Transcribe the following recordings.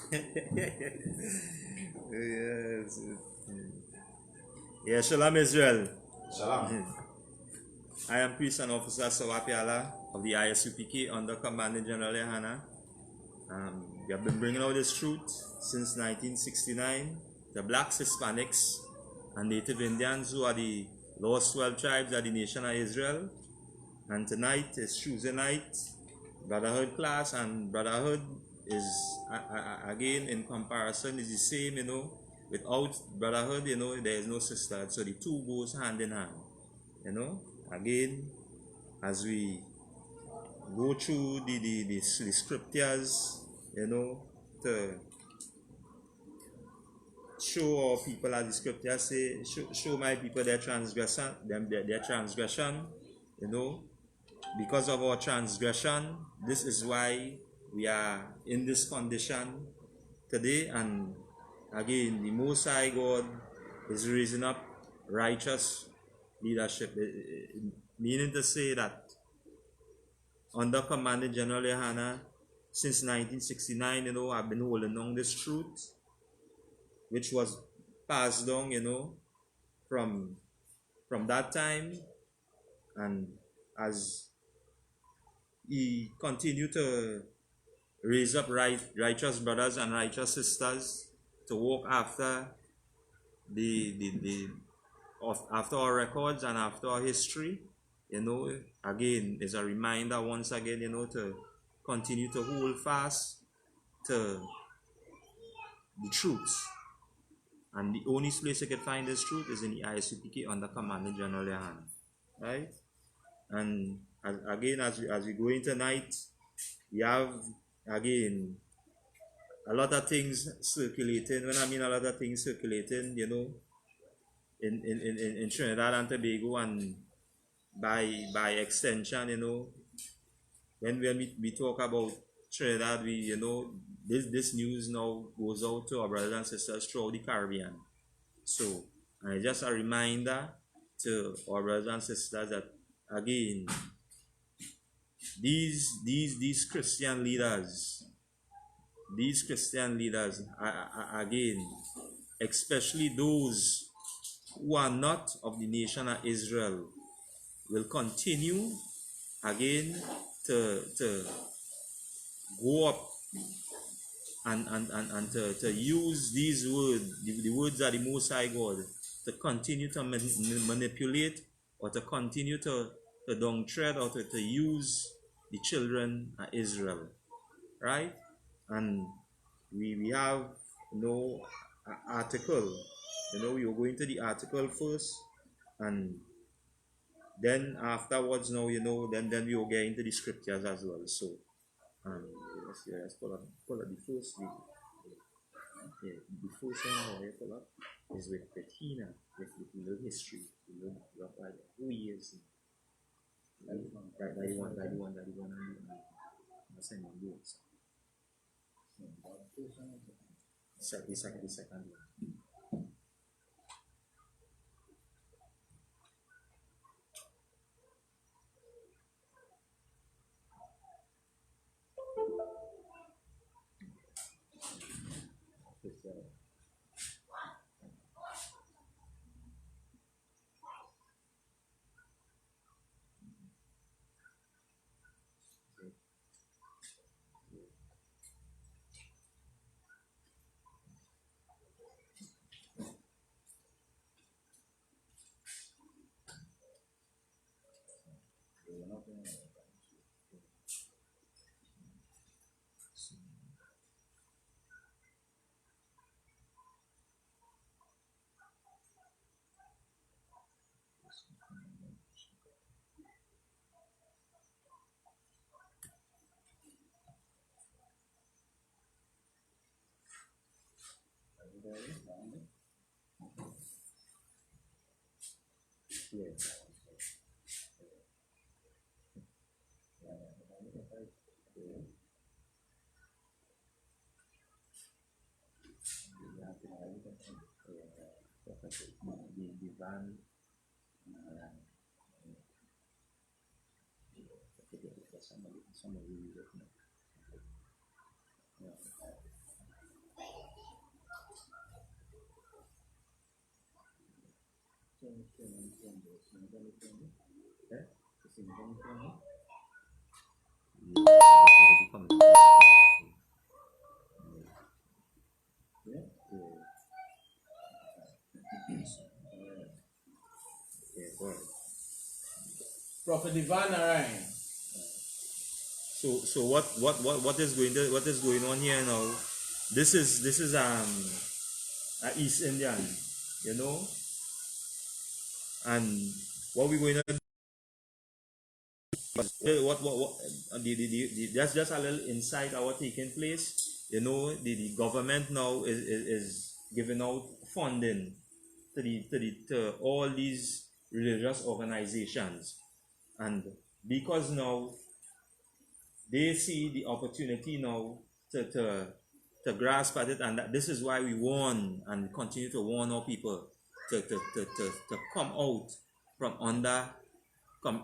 Yes. Yeah, Shalom Israel. Shalom. I am Priest and Officer Sawapiala of the I.S.U.P.K under Commanding General Yohanna. We have been bringing out this truth since 1969. The blacks, Hispanics, and Native Indians, who are the lost 12 tribes of the nation of Israel. And tonight is Tuesday night, Brotherhood class, and Brotherhood is, again, in comparison, is the same, Without Brotherhood, there is no sisterhood. So the two goes hand in hand, Again, as we go through the scriptures, to show our people, as the scriptures say, show my people their transgression, their transgression, because of our transgression. This is why we are in this condition today. And again, the Most High God is raising up righteous leadership, meaning to say that under Commanding General Yohanna, since 1969, I've been holding on this truth, which was passed down, from that time. And as he continued to raise up righteous brothers and righteous sisters to walk after after our records and after our history, again, is a reminder once again, to continue to hold fast to the truth. And the only place you can find this truth is in the I.S.U.P.K under Commanding General Yohanna, right? And again, as we go in tonight, we have, again, a lot of things circulating. When I mean a lot of things circulating, in Trinidad and Tobago, and by extension, when we talk about Trinidad, this news now goes out to our brothers and sisters throughout the Caribbean. So, and just a reminder to our brothers and sisters that, again, these Christian leaders, again, especially those who are not of the nation of Israel, will continue again to go up and to use these words, the words of the Most High God, to continue to manipulate, or to continue to downtread, or to use the children of Israel, right? And we have an article. We will go into the article first, and then afterwards, then we will get into the scriptures as well. So, let's pull up the first video. Okay, the first one I pull up is with Tina, with the little history, the little who he is. That one. I'll send you the second one. The van, somebody use it now. Prophet Divine Narayan. So what is going on here now? This is a East Indian, you know, and what we're going to that's just a little insight of what taking place. You know, the government now is giving out funding to all these religious organizations, and because now they see the opportunity now to grasp at it, and that this is why we warn and continue to warn our people to come out from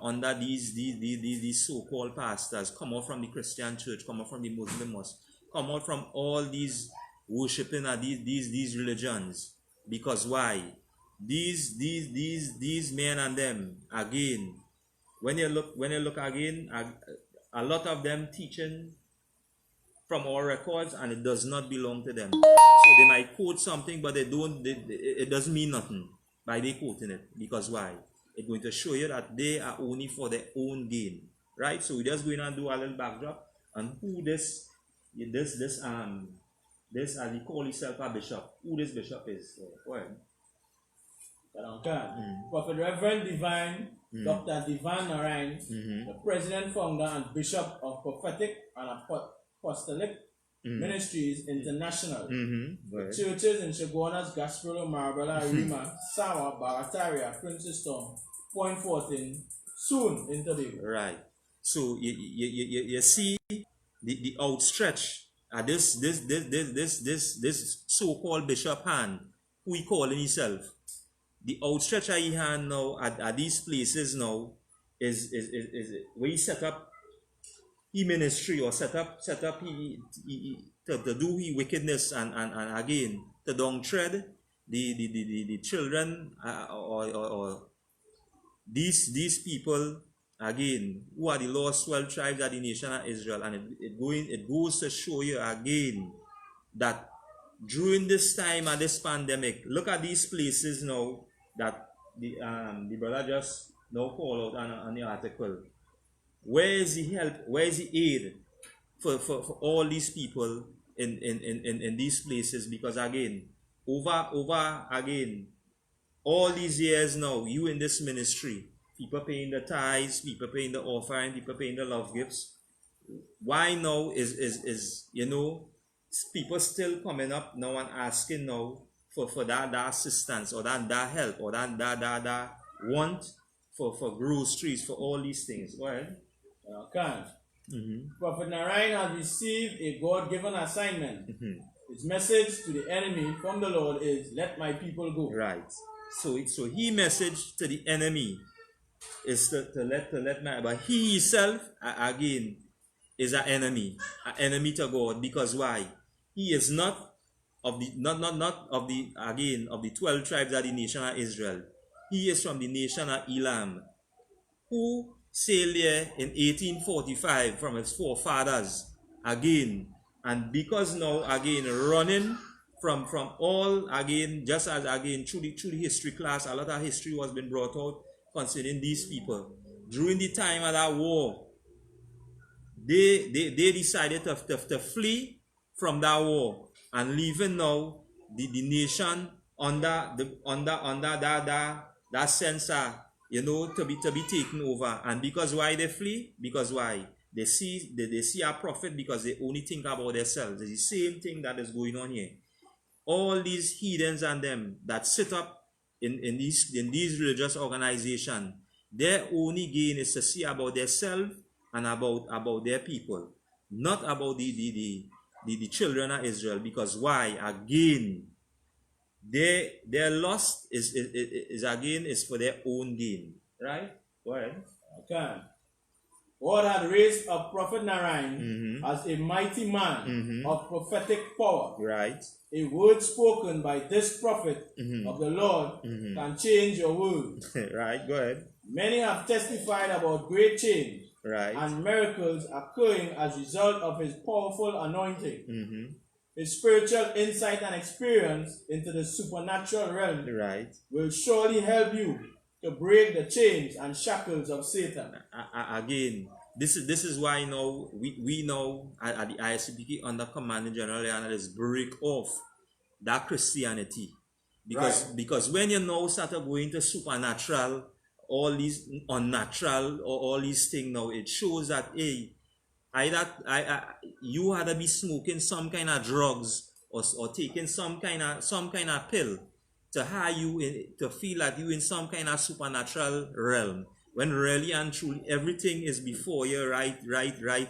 under these so-called pastors, come out from the Christian church, come out from the Muslim mosque, come out from all these worshiping of these religions. Because why? These men and them, again, when you look again, a lot of them teaching from our records, and it does not belong to them. So they might quote something, but it doesn't mean nothing by they quoting it. Because why? It's going to show you that they are only for their own gain, right? So we're just going to do a little backdrop on who this as he call himself a bishop, who this bishop is. Go ahead. Prophet Reverend Divine, Dr. Divine Narayan, the President, Founder, and Bishop of Prophetic and Apostolic Ministries International. The churches in Chaguanas, Gasparilla, Marbella, Arima, Sawa, Barataria, Princeton, Point 14, soon in Tobago. Right. So you see the outstretch this so-called bishop hand, who he calling himself. The outstretch of his hand now at these places now is where he set up he ministry, or set up to do his wickedness, and again to downtread the children, or these people again who are the lost 12 tribes of the nation of Israel. And it goes to show you again that during this time of this pandemic, look at these places now that the brother just now called out on the article. Where is the help? Where is the aid for all these people in these places? Because again, over again, all these years now, you in this ministry, people paying the tithes, people paying the offering, people paying the love gifts. Why now is you know, people still coming up now and asking now for that assistance, or that help, or that want for groceries, for all these things. Go ahead. Prophet Narayan has received a God-given assignment. His message to the enemy from the Lord is, let my people go. Right. So he message to the enemy is to let my, but he himself again is an enemy to God. Because why? He is not of the not of the, again, of the 12 tribes of the nation of Israel. He is from the nation of Elam, who sailed there in 1845 from his forefathers again. And because now again running from all, again, just as again through the history class, a lot of history was being brought out concerning these people. During the time of that war, they decided to flee from that war, and leaving now the nation under that sense, you know, to be taken over. And because why they flee? Because why? They see a prophet, because they only think about themselves. It's the same thing that is going on here. All these heathens and them that sit up in these religious organizations, their only gain is to see about themselves and about their people, not about the children of Israel. Because why? Again, their loss is again is for their own gain. Right? Go ahead. Okay. God had raised up Prophet Narayan as a mighty man of prophetic power. Right. A word spoken by this prophet of the Lord can change your world. Right, go ahead. Many have testified about great change Right. and miracles occurring as a result of his powerful anointing. Mm-hmm. His spiritual insight and experience into the supernatural realm Right. will surely help you to break the chains and shackles of Satan. Again, this is why now we know at the I.S.U.P.K under Commander General YAHANNA is break off that Christianity. Because when you now start going to supernatural, all these unnatural, or all these things now, it shows that hey, you had to be smoking some kind of drugs or taking some kind of pill to have you to feel that you in some kind of supernatural realm, when really and truly everything is before you right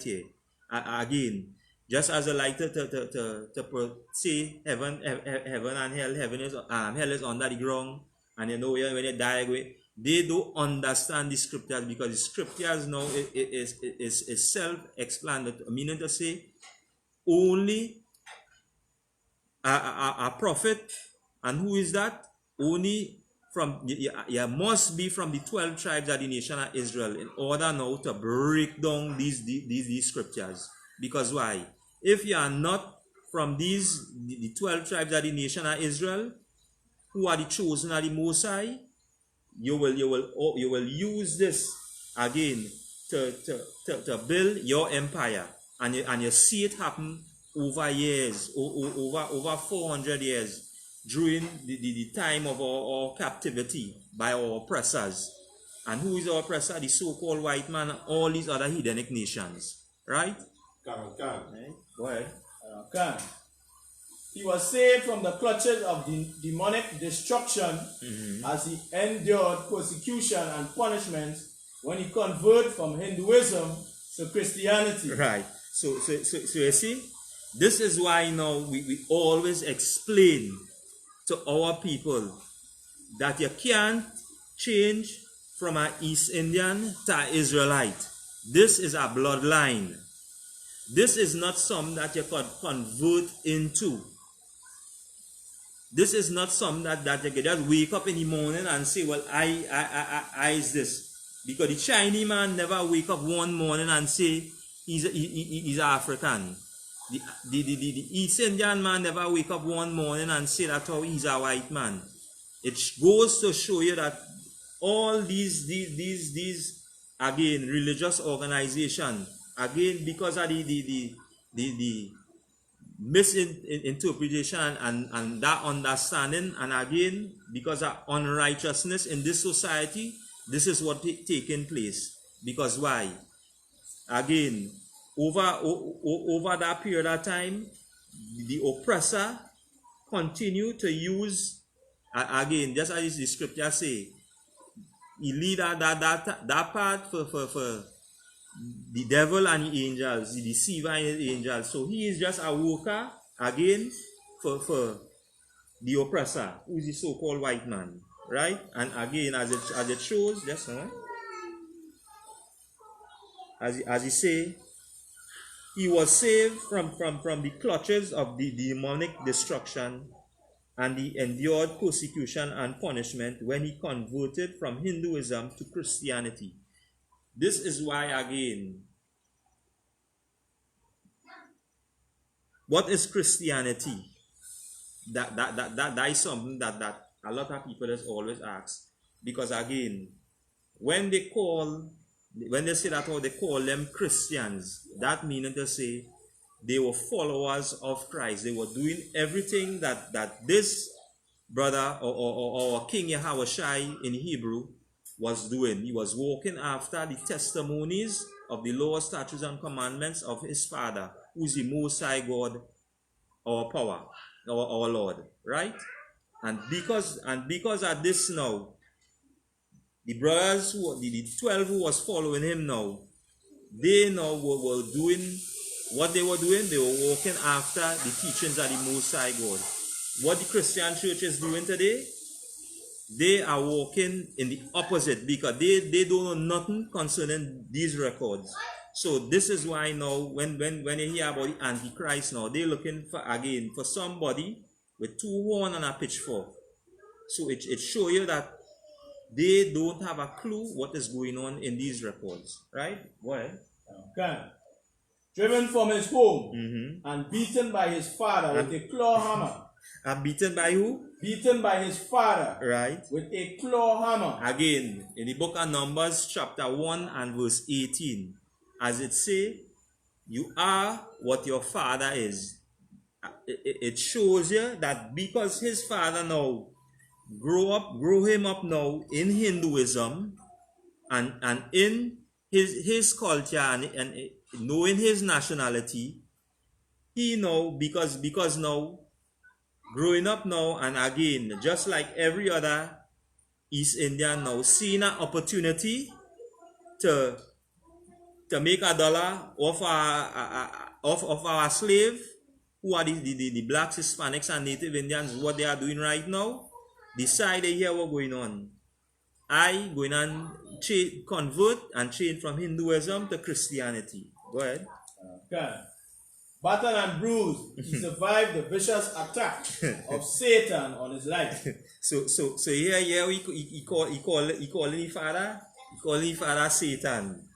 here. Again, just as I like to say heaven and hell, hell is under the ground, and you know when you die, they don't understand the scriptures, because the scriptures now is self-explanatory, meaning to say only a prophet, and who is that? Only from you must be from the 12 tribes of the nation of Israel in order now to break down these scriptures. Because why? If you are not from the 12 tribes of the nation of Israel, who are the chosen of the Most High, you will use this again to build your empire, and you see it happen over years, over 400 years, during the time of our captivity by our oppressors. And who is our oppressor? The so-called white man and all these other heathenic nations, right? Right? Go ahead. He was saved from the clutches of demonic destruction as he endured persecution and punishment when he converted from Hinduism to Christianity. Right. So you see, this is why now we always explain to our people that you can't change from an East Indian to an Israelite. This is a bloodline. This is not something that you could convert into. This is not something that you can just wake up in the morning and say, well, I is this. Because the Chinese man never wake up one morning and say he's African. The East Indian man never wake up one morning and say that he's a white man. It goes to show you that all these again religious organization, again because of the misinterpretation and that understanding, and again because of unrighteousness in this society, this is what taking place. Because why? Again, over that period of time, the oppressor continue to use, again, just as the scripture say, he lead that part for the devil and the angels, the deceiver and the angels. So he is just a worker again for the oppressor, who is the so-called white man, right? And again, as it shows, just as he say, he was saved from the clutches of the demonic destruction and the endured persecution and punishment when he converted from Hinduism to Christianity. This is why, again, what is Christianity? That is something that a lot of people has always asked. Because again, when they say that, or they call them Christians, that meaning to say they were followers of Christ. They were doing everything that this brother or King Yahawashi in Hebrew was doing. He was walking after the testimonies of the law, statutes, and commandments of his Father, who is the Most High God, our power, our Lord, right? And because of this now, the brothers, the 12 who was following him now, they now were doing what they were doing. They were walking after the teachings of the Most High God. What the Christian church is doing today, they are walking in the opposite, because they don't know nothing concerning these records. So this is why now when you hear about the Antichrist now, they're looking for somebody with two horns and a pitchfork. So it shows you that they don't have a clue what is going on in these records. Right? Go ahead. Okay. Driven from his home and beaten by his father with a claw hammer. And beaten by who? Beaten by his father. Right. With a claw hammer. Again, in the book of Numbers, chapter 1 and verse 18, as it say, you are what your father is. It shows you that because his father now grow him up now in Hinduism and in his culture and knowing his nationality, he know because now growing up now, and again, just like every other East Indian now, seeing an opportunity to make $1 off our slave, who are the blacks, Hispanics, and Native Indians, what they are doing right now, decide they hear what's going on. I going and convert and change from Hinduism to Christianity. Go ahead. Okay. Battered and bruised, he survived the vicious attack of Satan on his life. So here he calling his father Satan.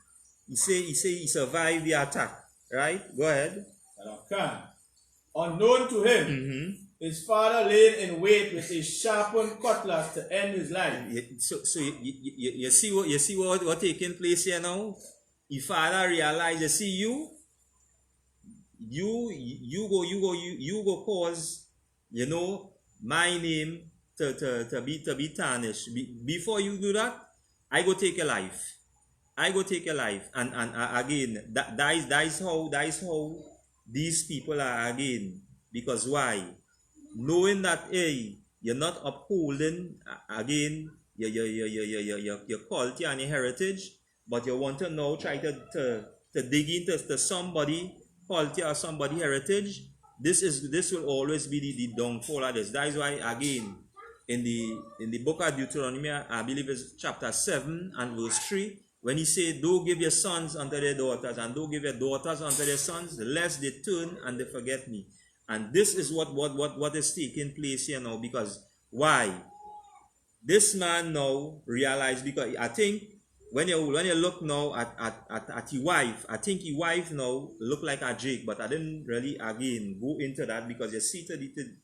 He say he survived the attack. Right? Go ahead. Okay. Unknown to him, his father laid in wait with a sharpened cutlass to end his life. So you see what taking place here now? His father realized, you see you go cause, my name to be tarnished. Before you do that, I go take your life. And again, that is how these people are again. Because why? Knowing that you're not upholding again your culture and your heritage, but you want to now try to dig into somebody culture or somebody heritage. This will always be the downfall of this. That is why again in the book of Deuteronomy, I believe it's chapter 7 and verse 3, when he said, don't give your sons unto their daughters, and don't give your daughters unto their sons, lest they turn and they forget me. And this is what is taking place here now. Because why? This man now realized, because I think when you look now at his wife, I think his wife now look like a Jake, but I didn't really again go into that, because you see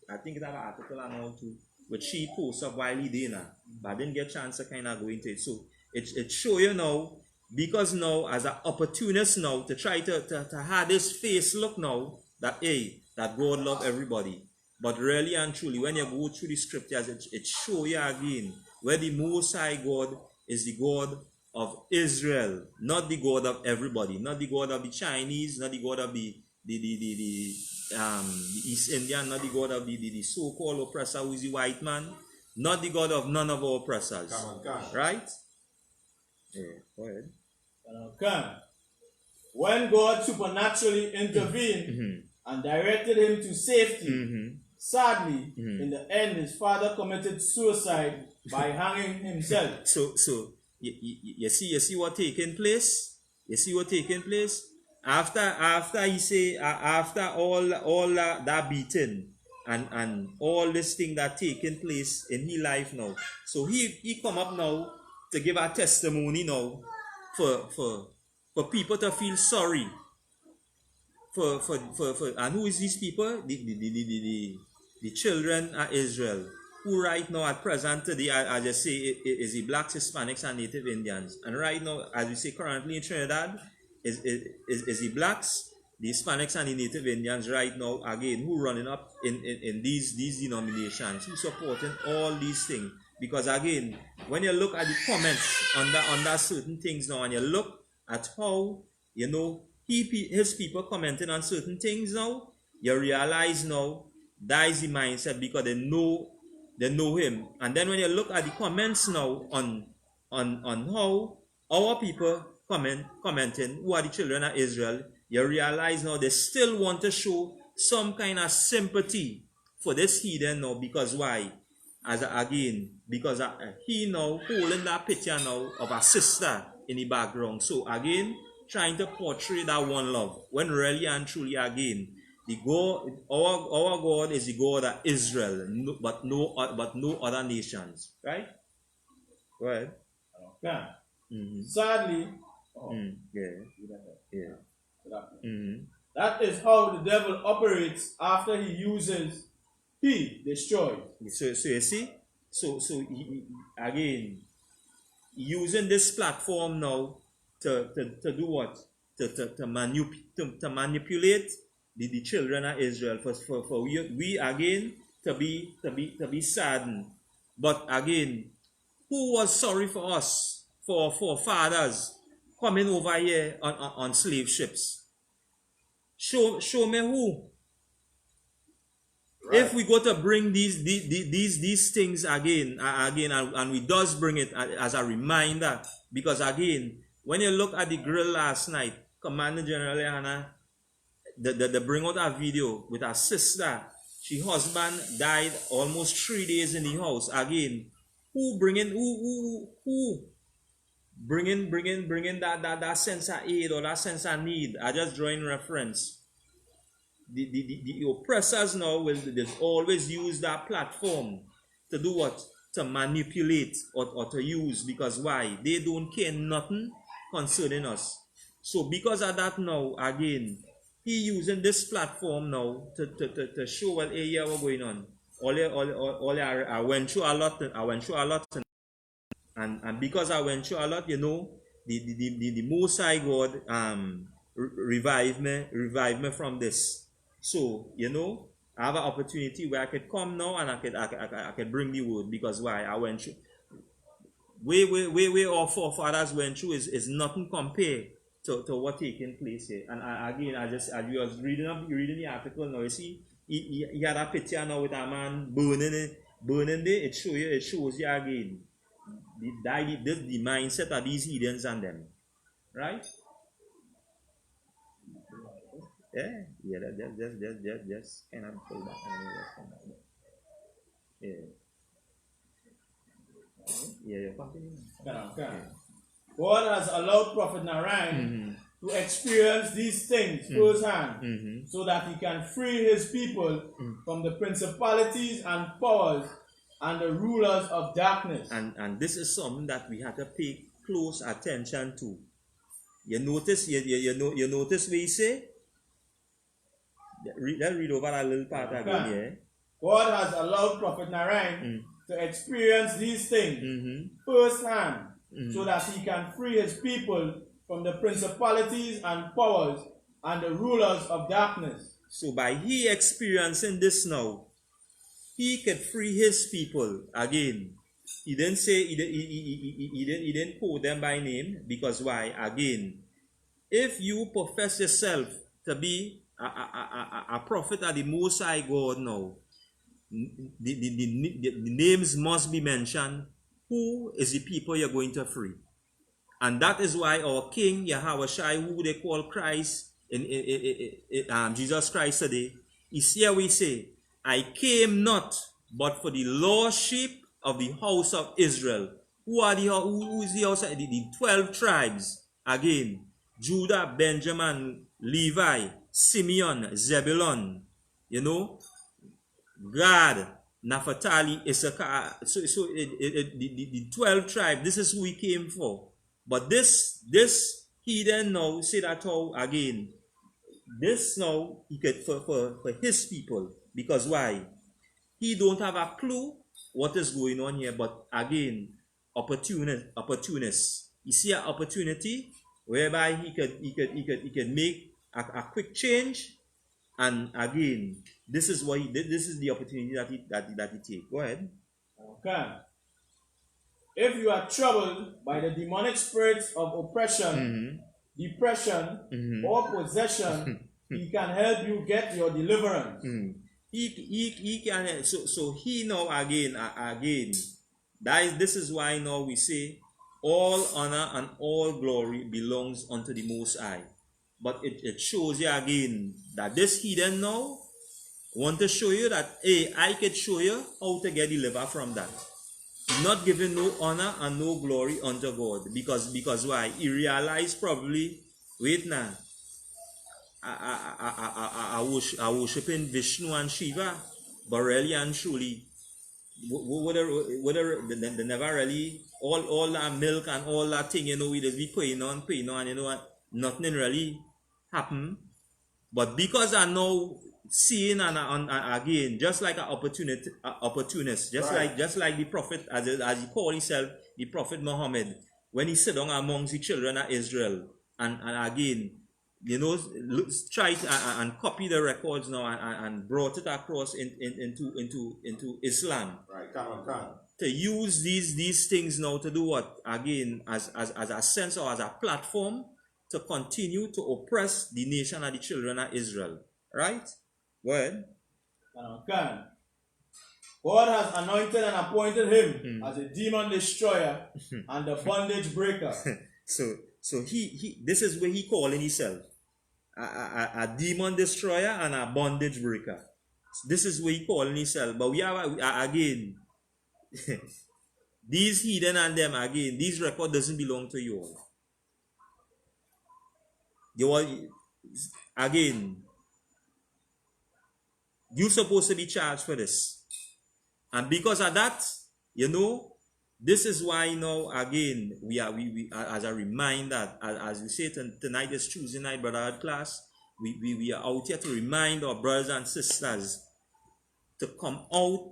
I think it's an article now too, which she posts up while he dinner, but I didn't get a chance to kind of go into it. So it show you now, because now as an opportunist now to try to have this face look now that that God love everybody. But really and truly, when you go through the scriptures, it show you again where the Most High God is the God of Israel, not the God of everybody, not the God of the Chinese, not the God of the East Indian, not the God of the so-called oppressor who is the white man, not the God of none of our oppressors. Come on. Right? Yeah, go ahead. Okay. When God supernaturally intervened and directed him to safety, sadly, in the end, his father committed suicide by hanging himself. So you see what taking place? You see what taking place? After he say, after all that beating and all this thing that taking place in his life now. So he come up now to give a testimony now for people to feel sorry. For and who is these people? The children of Israel, who right now at present today, as I say, is the blacks, Hispanics, and Native Indians. And right now, as we say currently in Trinidad, is the blacks, the Hispanics, and the Native Indians right now again, who running up in these denominations, who supporting all these things. Because again, when you look at the comments under certain things now, and you look at how, his people commenting on certain things now, you realize now that is the mindset, because they know him. And then when you look at the comments now on how our people commenting, who are the children of Israel, you realize now they still want to show some kind of sympathy for this heathen now. Because why? Because he now holding that picture now of a sister in the background. So again, trying to portray that one love, when really and truly again, the God, our God is the God of Israel, but no other nations, right? Go ahead. Okay. Sadly, that is how the devil operates after he uses, he destroys. So you see, again, using this platform now to do what? To manipulate the children of Israel for we again to be saddened. But again, who was sorry for us, for fathers coming over here on slave ships? Show me who. Right. If we go to bring these things again, and we does bring it as a reminder, because again, when you look at the grill last night, Commander General Hannah, they bring out a video with her sister. She husband died almost 3 days in the house. Again, who bringing that sense of aid or that sense of need? I just drawing reference. The oppressors now will always use that platform to do what? To manipulate or to use, because why? They don't care nothing concerning us. So because of that now, again, he using this platform now to show, well, hey, yeah, what's going on. I went through a lot, and because I went through a lot, you know, the Most High God revive me from this. So, you know, I have an opportunity where I could come now and I could bring the word, because why? I went through way our forefathers went through is nothing compared to what taking place here. And again, I was reading the article now. You see, he had a picture now with a man burning there. It shows you again the mindset of these heathens and them, right? Yeah, just kind of pull back and continue. God has allowed Prophet Narayan to experience these things firsthand, so that he can free his people from the principalities and powers and the rulers of darkness. And this is something that we have to pay close attention to. You notice what he say? Let's read over a little part again. Yeah. God has allowed Prophet Narayan to experience these things firsthand, so that he can free his people from the principalities and powers and the rulers of darkness. So by he experiencing this now, he could free his people again. He didn't say he didn't call them by name, because why? Again, if you profess yourself to be a prophet of the Most High God now, the names must be mentioned. Who is the people you're going to free? And that is why our King Yahweh, who they call Christ, Jesus Christ today, is here. We say, I came not but for the lost sheep of the house of Israel. Who is the house? The 12 tribes. Again, Judah, Benjamin, Levi, Simeon, Zebulun, you know, Gad, Naphtali, Issachar. So the 12 tribes, this is who he came for. But this heathen now say that how again, this now he could for his people, because why? He don't have a clue what is going on here. But again, opportunists. You see an opportunity whereby he could make a quick change, and again, this is the opportunity that he take. Go ahead. Okay. If you are troubled by the demonic spirits of oppression, depression, or possession, he can help you get your deliverance. He can. So he now again. This is why now we say all honor and all glory belongs unto the Most High. But it shows you again that this heathen now want to show you that, hey, I can show you how to get delivered from that. Not giving no honor and no glory unto God. Because why? He realized probably, wait now, I worshiping Vishnu and Shiva, but really and truly, whether they never really all that milk and all that thing, we just be paying on, and what, nothing really happen. But because I know seeing and again, just like an opportunist, just like the prophet, as he called himself, the prophet Muhammad, when he sat down amongst the children of Israel, and again, try and copy the records now and brought it across into Islam. Right, come. To use these things now to do what? Again, as a sense or as a platform to continue to oppress the nation of the children of Israel. Right? Go ahead. God has anointed and appointed him as a demon destroyer and a bondage breaker. So he this is where he calling himself a demon destroyer and a bondage breaker. This is where he calling himself. But we are again these heathen and them again. These record doesn't belong to you all. Again, you're supposed to be charged for this. And because of that, this is why now again we as a reminder, as we say tonight is Tuesday night Brotherhood class, we are out here to remind our brothers and sisters to come out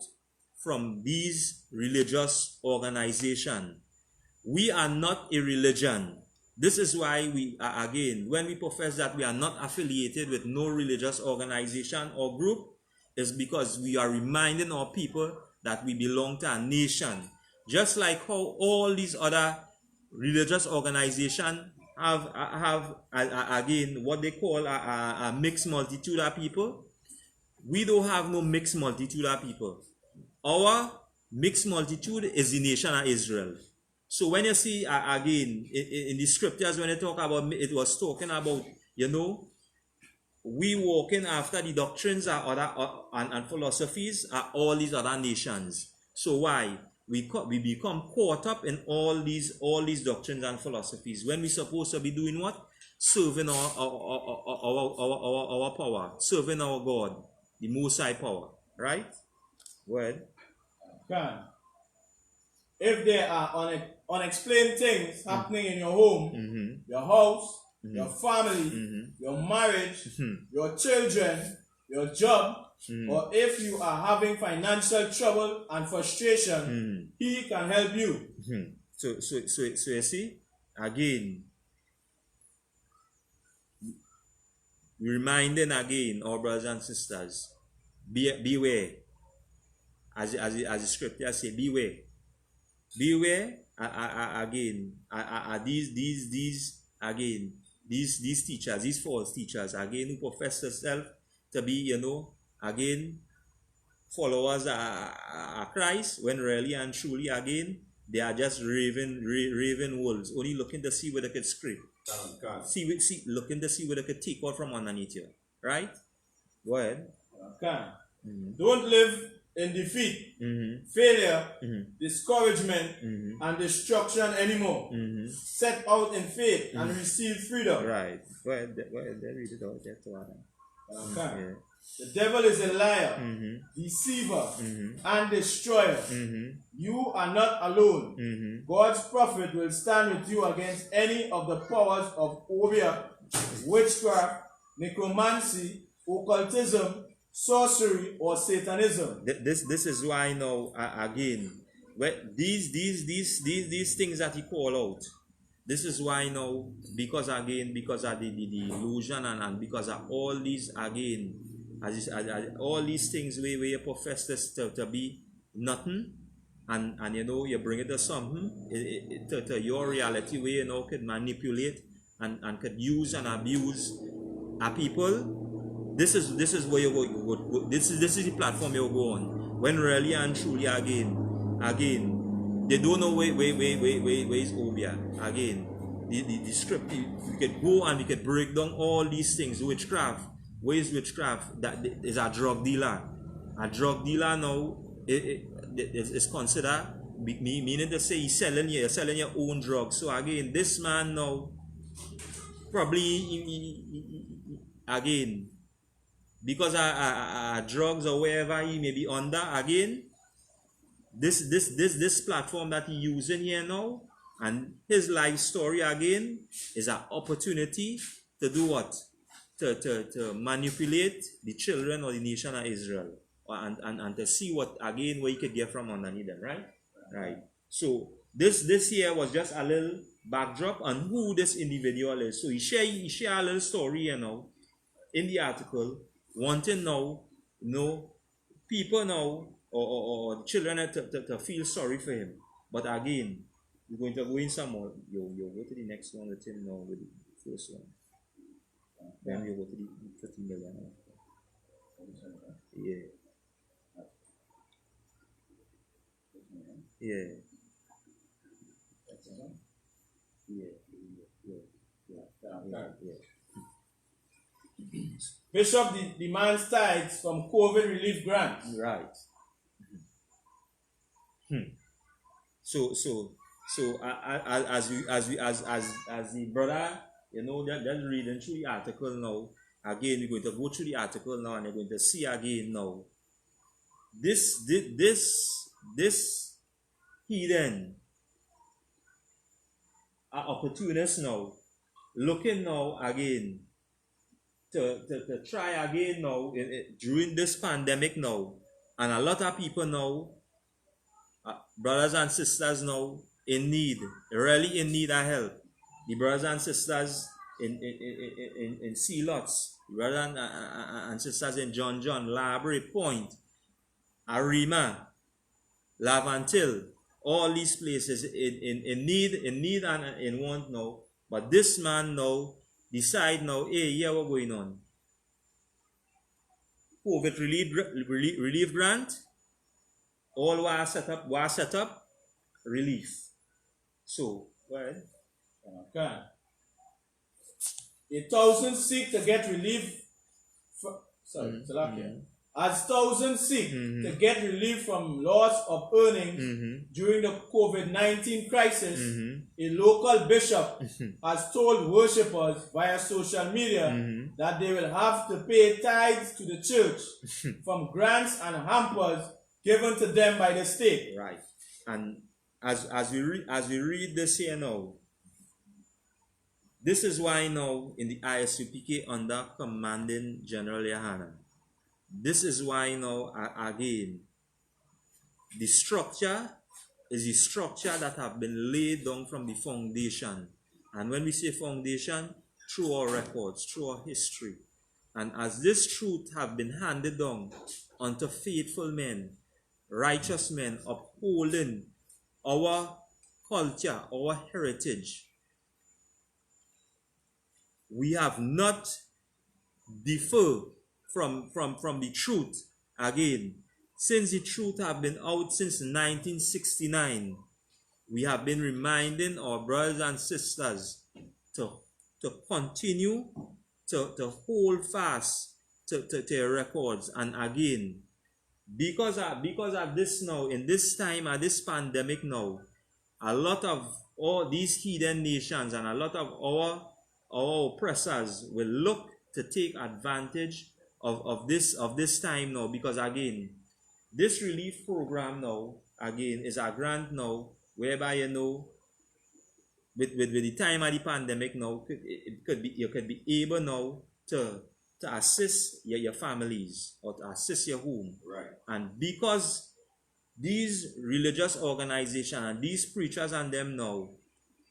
from these religious organizations. We are not a religion. This is why we are, again, when we profess that we are not affiliated with no religious organization or group, is because we are reminding our people that we belong to a nation. Just like how all these other religious organizations have again, what they call a mixed multitude of people. We don't have no mixed multitude of people. Our mixed multitude is the nation of Israel. So when you see, again, in the scriptures, when they talk about, it was talking about, we walking after the doctrines and philosophies of all these other nations. So why? We become caught up in all these doctrines and philosophies when we're supposed to be doing what? Serving our power, serving our God, the Most High power, right? Go ahead. If there are unexplained things happening in your home, your house, your family, your marriage, your children, your job, or if you are having financial trouble and frustration, he can help you. So you see, again, reminding again our brothers and sisters, beware. As the scripture say, beware. Beware again. These teachers, these false teachers, again, who profess themselves to be, again, followers of Christ, when really and truly, again, they are just raven wolves, only looking to see where they could scrape. Looking to see where they could take out from underneath you. Right? Go ahead. Don't live in defeat, failure, discouragement, and destruction anymore. Set out in faith and receive freedom. Right. Go ahead. Read it out. Yeah. The devil is a liar, deceiver, and destroyer. You are not alone. God's prophet will stand with you against any of the powers of Obia, witchcraft, necromancy, occultism, sorcery, or Satanism. This is why now again, these things that he call out. This is why now, because of the illusion and because of all these again, all these things where you profess this to be nothing, and you bring it to something to your reality where you could manipulate and could use and abuse our people. This is where you go. This is the platform you go on. When really and truly again, they don't know where is Obia. Again, the script, we could go and we could break down all these things. Witchcraft. Where is witchcraft? That is a drug dealer. A drug dealer now is considered, meaning to say you're selling your own drugs. So again, this man now probably again, because drugs or wherever he may be under, again, this platform that he using here now, and his life story again is an opportunity to do what? To manipulate the children of the nation of Israel, and to see what again what you could get from underneath them, right? Right. So this here was just a little backdrop on who this individual is. So he share a little story, in the article, wanting now, people now or children to feel sorry for him. But again, we're going to go in some more. Yo, go to the next one with him now with the first one. Then you go to the 50 million. Yeah. Yeah. Bishop demands tithes from COVID relief grants. Right. So as the brother, just reading through the article now. Again, we're going to go through the article now, and you're going to see again now. This hidden opportunists now, looking now again to try again now during this pandemic now, and a lot of people now, brothers and sisters now in need, really in need of help. The brothers and sisters in Sea Lots, brothers and sisters in John, Library Point, Arima, Lavantil, all these places in need and in want now. But this man now decide now, hey, yeah, what's going on? COVID relief grant, all was set up, relief. So, go ahead. Okay. 1,000 seek to get relief. As thousands seek to get relief from loss of earnings during the COVID-19 crisis, a local bishop has told worshippers via social media that they will have to pay tithes to the church from grants and hampers given to them by the state. Right. And as we read this here now, this is why now in the I.S.U.P.K under Commanding General Yahanna, this is why now again the structure is the structure that have been laid down from the foundation. And when we say foundation, through our records, through our history. And as this truth have been handed down unto faithful men, righteous men, upholding our culture, our heritage, we have not deferred from the truth. Again, since the truth have been out since 1969, we have been reminding our brothers and sisters to continue to hold fast to their records. And again, because of this now, in this time of this pandemic now, a lot of all these hidden nations and a lot of our oppressors will look to take advantage of this time now, because again, this relief program now again is a grant now whereby with the time of the pandemic now, you could be able now to assist your families or to assist your home. Right. And because these religious organizations and these preachers and them now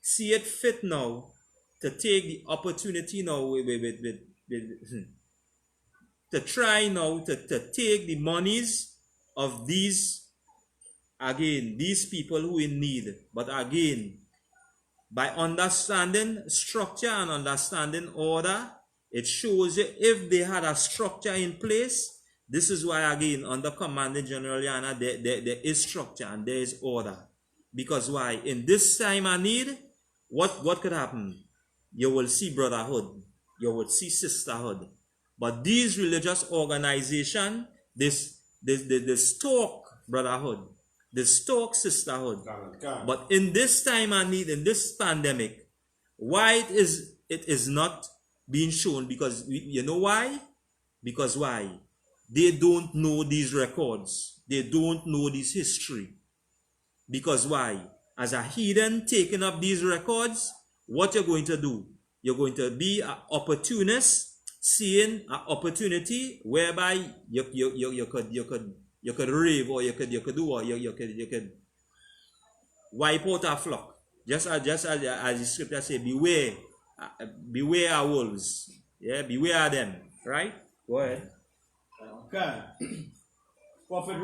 see it fit now to take the opportunity now to try now to take the monies of these people who in need. But again, by understanding structure and understanding order, it shows you if they had a structure in place. This is why again under Commanding General Yahanna there is structure and there is order. Because why? In this time of need, what could happen? You will see brotherhood, you will see sisterhood. But these religious organizations, this stalk brotherhood, they stalk sisterhood. But in this time of need, in this pandemic, why it is not being shown? Because you know why? Because why? They don't know these records. They don't know this history. Because why? As a heathen taking up these records, what you're going to do? You're going to be an opportunist, seeing an opportunity whereby you could rave, or you could do what you could wipe out a flock. Just as the scripture say, beware our wolves. Yeah, beware them. Right? Go ahead. Okay. Prophet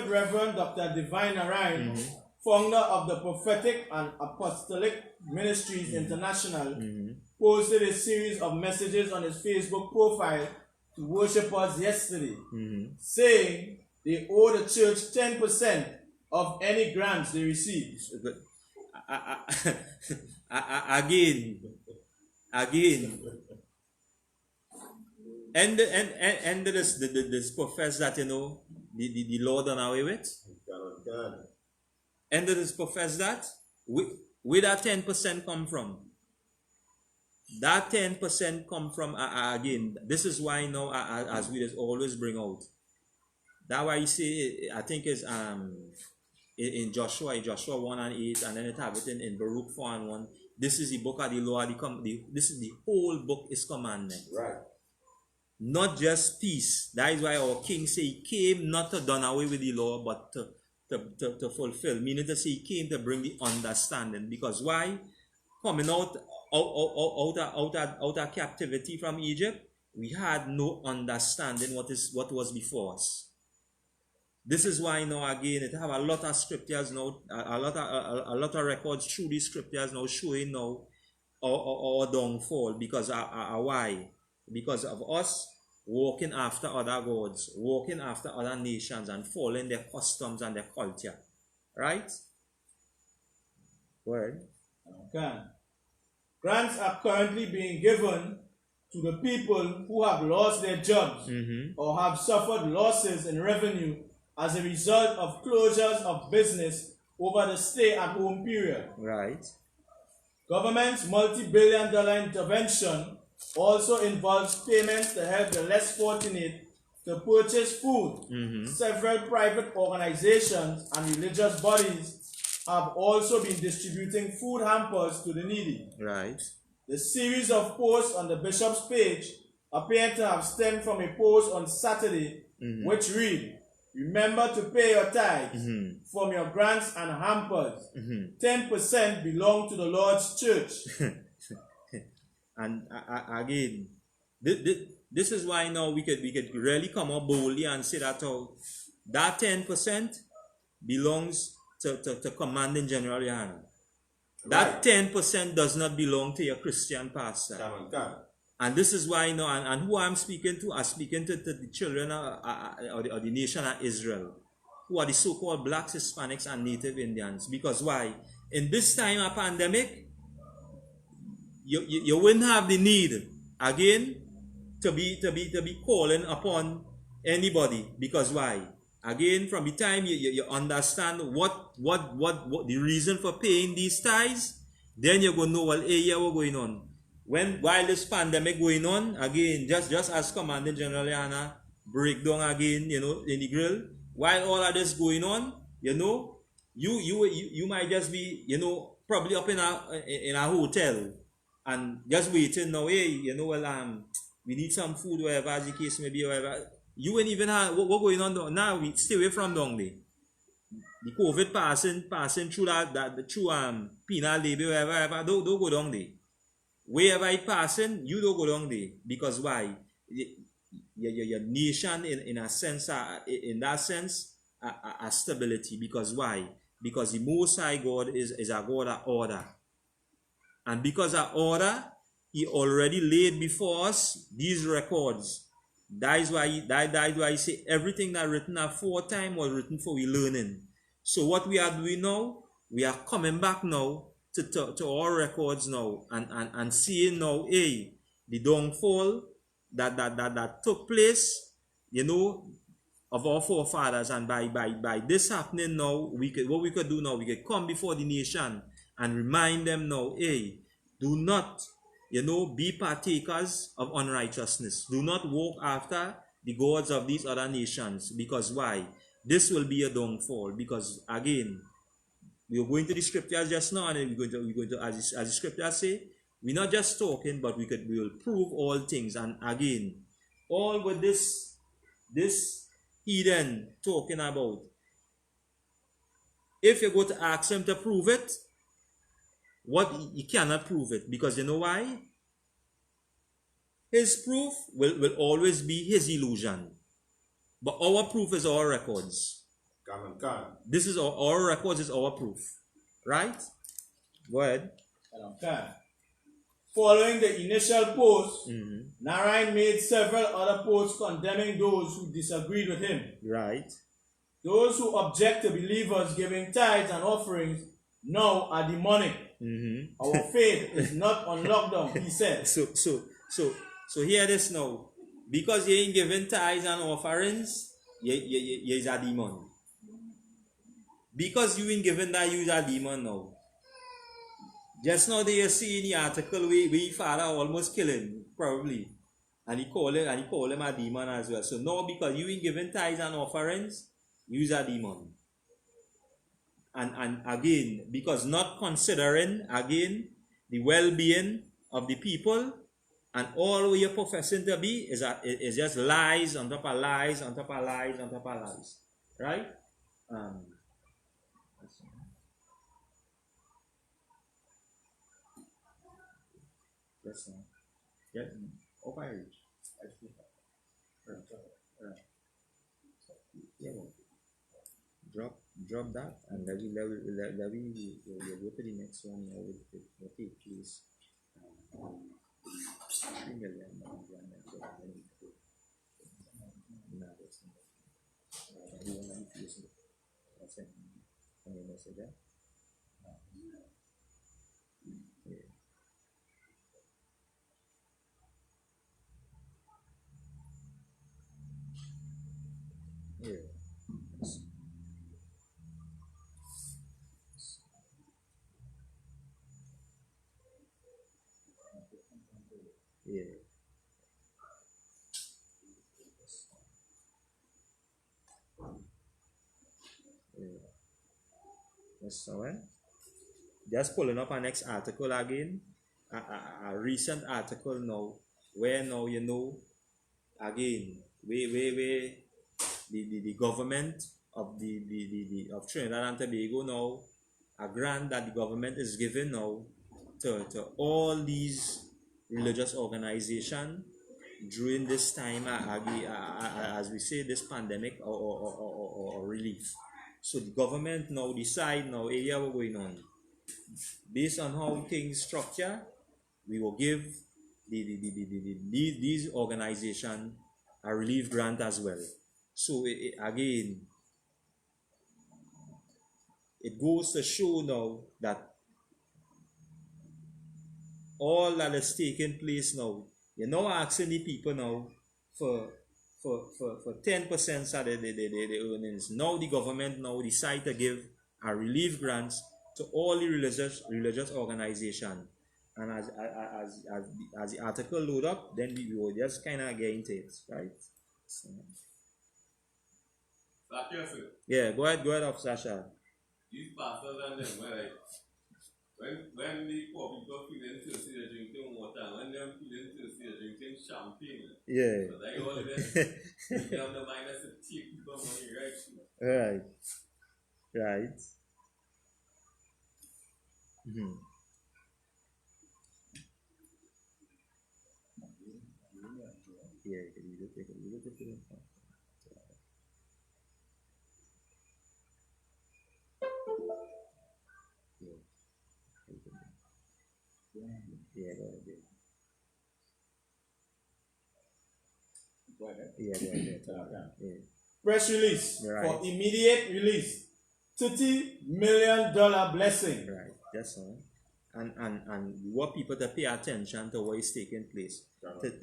Reverend Dr. Divine Arine, founder of the Prophetic and Apostolic Ministries International, posted a series of messages on his Facebook profile to worshippers yesterday, saying they owe the church 10% of any grants they receive. Again. And this profess that, the Lord done away with. And this profess that where that 10% come from? That 10% come from, again, this is why now, as we always bring out, that why you say, I think is in Joshua 1 and 8, and then it have it in Baruch 4 and 1. This is the book of the law. This is the whole book is commandment. Right. Not just peace. That is why our king say he came not to done away with the law, but to fulfill. Meaning to say he came to bring the understanding. Because why? Coming out of captivity from Egypt, we had no understanding what was before us. This is why now again it have a lot of scriptures now, a lot of records through these scriptures now showing now our downfall. Because why? Because of us walking after other gods, walking after other nations, and following their customs and their culture. Right? Go ahead. Okay. Grants are currently being given to the people who have lost their jobs or have suffered losses in revenue as a result of closures of business over the stay-at-home period. Right. Government's multi-billion-dollar intervention also involves payments to help the less fortunate to purchase food. Several private organizations and religious bodies have also been distributing food hampers to the needy. Right. The series of posts on the bishop's page appear to have stemmed from a post on Saturday, which read, "Remember to pay your tithes from your grants and hampers. 10% belong to the Lord's church." And again, this is why now we could really come up boldly and say that that 10% belongs to Commanding General Yohanna. That 10% does not belong to your Christian pastor. And this is why now, and who I'm speaking to, I'm speaking to the children or the nation of Israel, who are the so-called blacks, Hispanics, and Native Indians. Because why? In this time of pandemic, you wouldn't have the need again to be calling upon anybody. Because why? Again, from the time you understand what the reason for paying these tithes, then you're going to know, well, hey, what's going on. While this pandemic going on, again, just as Commanding General Yohanna break down again, in the grill, while all of this going on, you might just be, probably up in a hotel and just waiting now, hey, we need some food, whatever as the case may be, whatever. You ain't even have what going on now. We stay away from down there. The COVID passing through through penal labor, whatever, don't go down there. Wherever it passing, you don't go down there. Because why? Your nation in a sense, in that sense, a stability. Because why? Because the Most High God is a God of order. And because of order, He already laid before us these records. That is why he say everything that written aforetime was written for we learning. So what we are doing now, we are coming back now to our records now and seeing now, hey, the downfall that took place, of our forefathers. And by this happening now, what we could do now, we could come before the nation and remind them now, hey, do not be partakers of unrighteousness. Do not walk after the gods of these other nations. Because why? This will be a downfall. Because again, We are going to the scriptures just now, and we're going to as the scriptures say, we're not just talking, but we will prove all things. And again, all with this heathen talking about, if you go to ask him to prove it, what he cannot prove it, because you know why? His proof will always be his illusion, but our proof is our records. This is our records is our proof, right? Go ahead. Following the initial post, Narayan made several other posts condemning those who disagreed with him. Right. Those who object to believers giving tithes and offerings now are demonic. Our faith is not on lockdown, he said. So hear this now. Because you ain't giving tithes and offerings, you is a demon. Because you ain't giving that, you is a demon now. Just now they see in the article we father almost kill him, probably. And he call him a demon as well. So now because you ain't giving tithes and offerings, you is a demon. And again, because not considering again the well-being of the people, and all you're professing to be is just lies on top of lies on top of lies on top of lies, right? Yes, yeah. Okay. Yeah. Drop that, and let me go to the next one. Okay, please. 3 million. Yeah. So, just pulling up our next article again, a recent article now, where now you know, again, where the government of of Trinidad and Tobago now, a grant that the government is giving now to all these religious organizations during this time, as we say, this pandemic or relief. So the government now decide now area we're going on. Based on how things structure, we will give these organizations a relief grant as well. So again, it goes to show now that all that is taking place now, you're now asking the people now for 10% of the earnings. Now the government now decide to give a relief grants to all the religious organization. And as the article load up, then we will just kind of get into it, right? So, yeah, go ahead, Sasha. These pastors and them, right? When the poor people feeling thirsty, they're drinking water. When them feeling thirsty, they're drinking champagne. Yeah. So like all of this, you have the mind that's to take people money, right? Right. Right. Yeah, you can either take a little bit of it. Yeah, go ahead. Yeah. Press release Right. for immediate release. $30 million blessing. Right. That's all. And we want people to pay attention to what is taking place. Just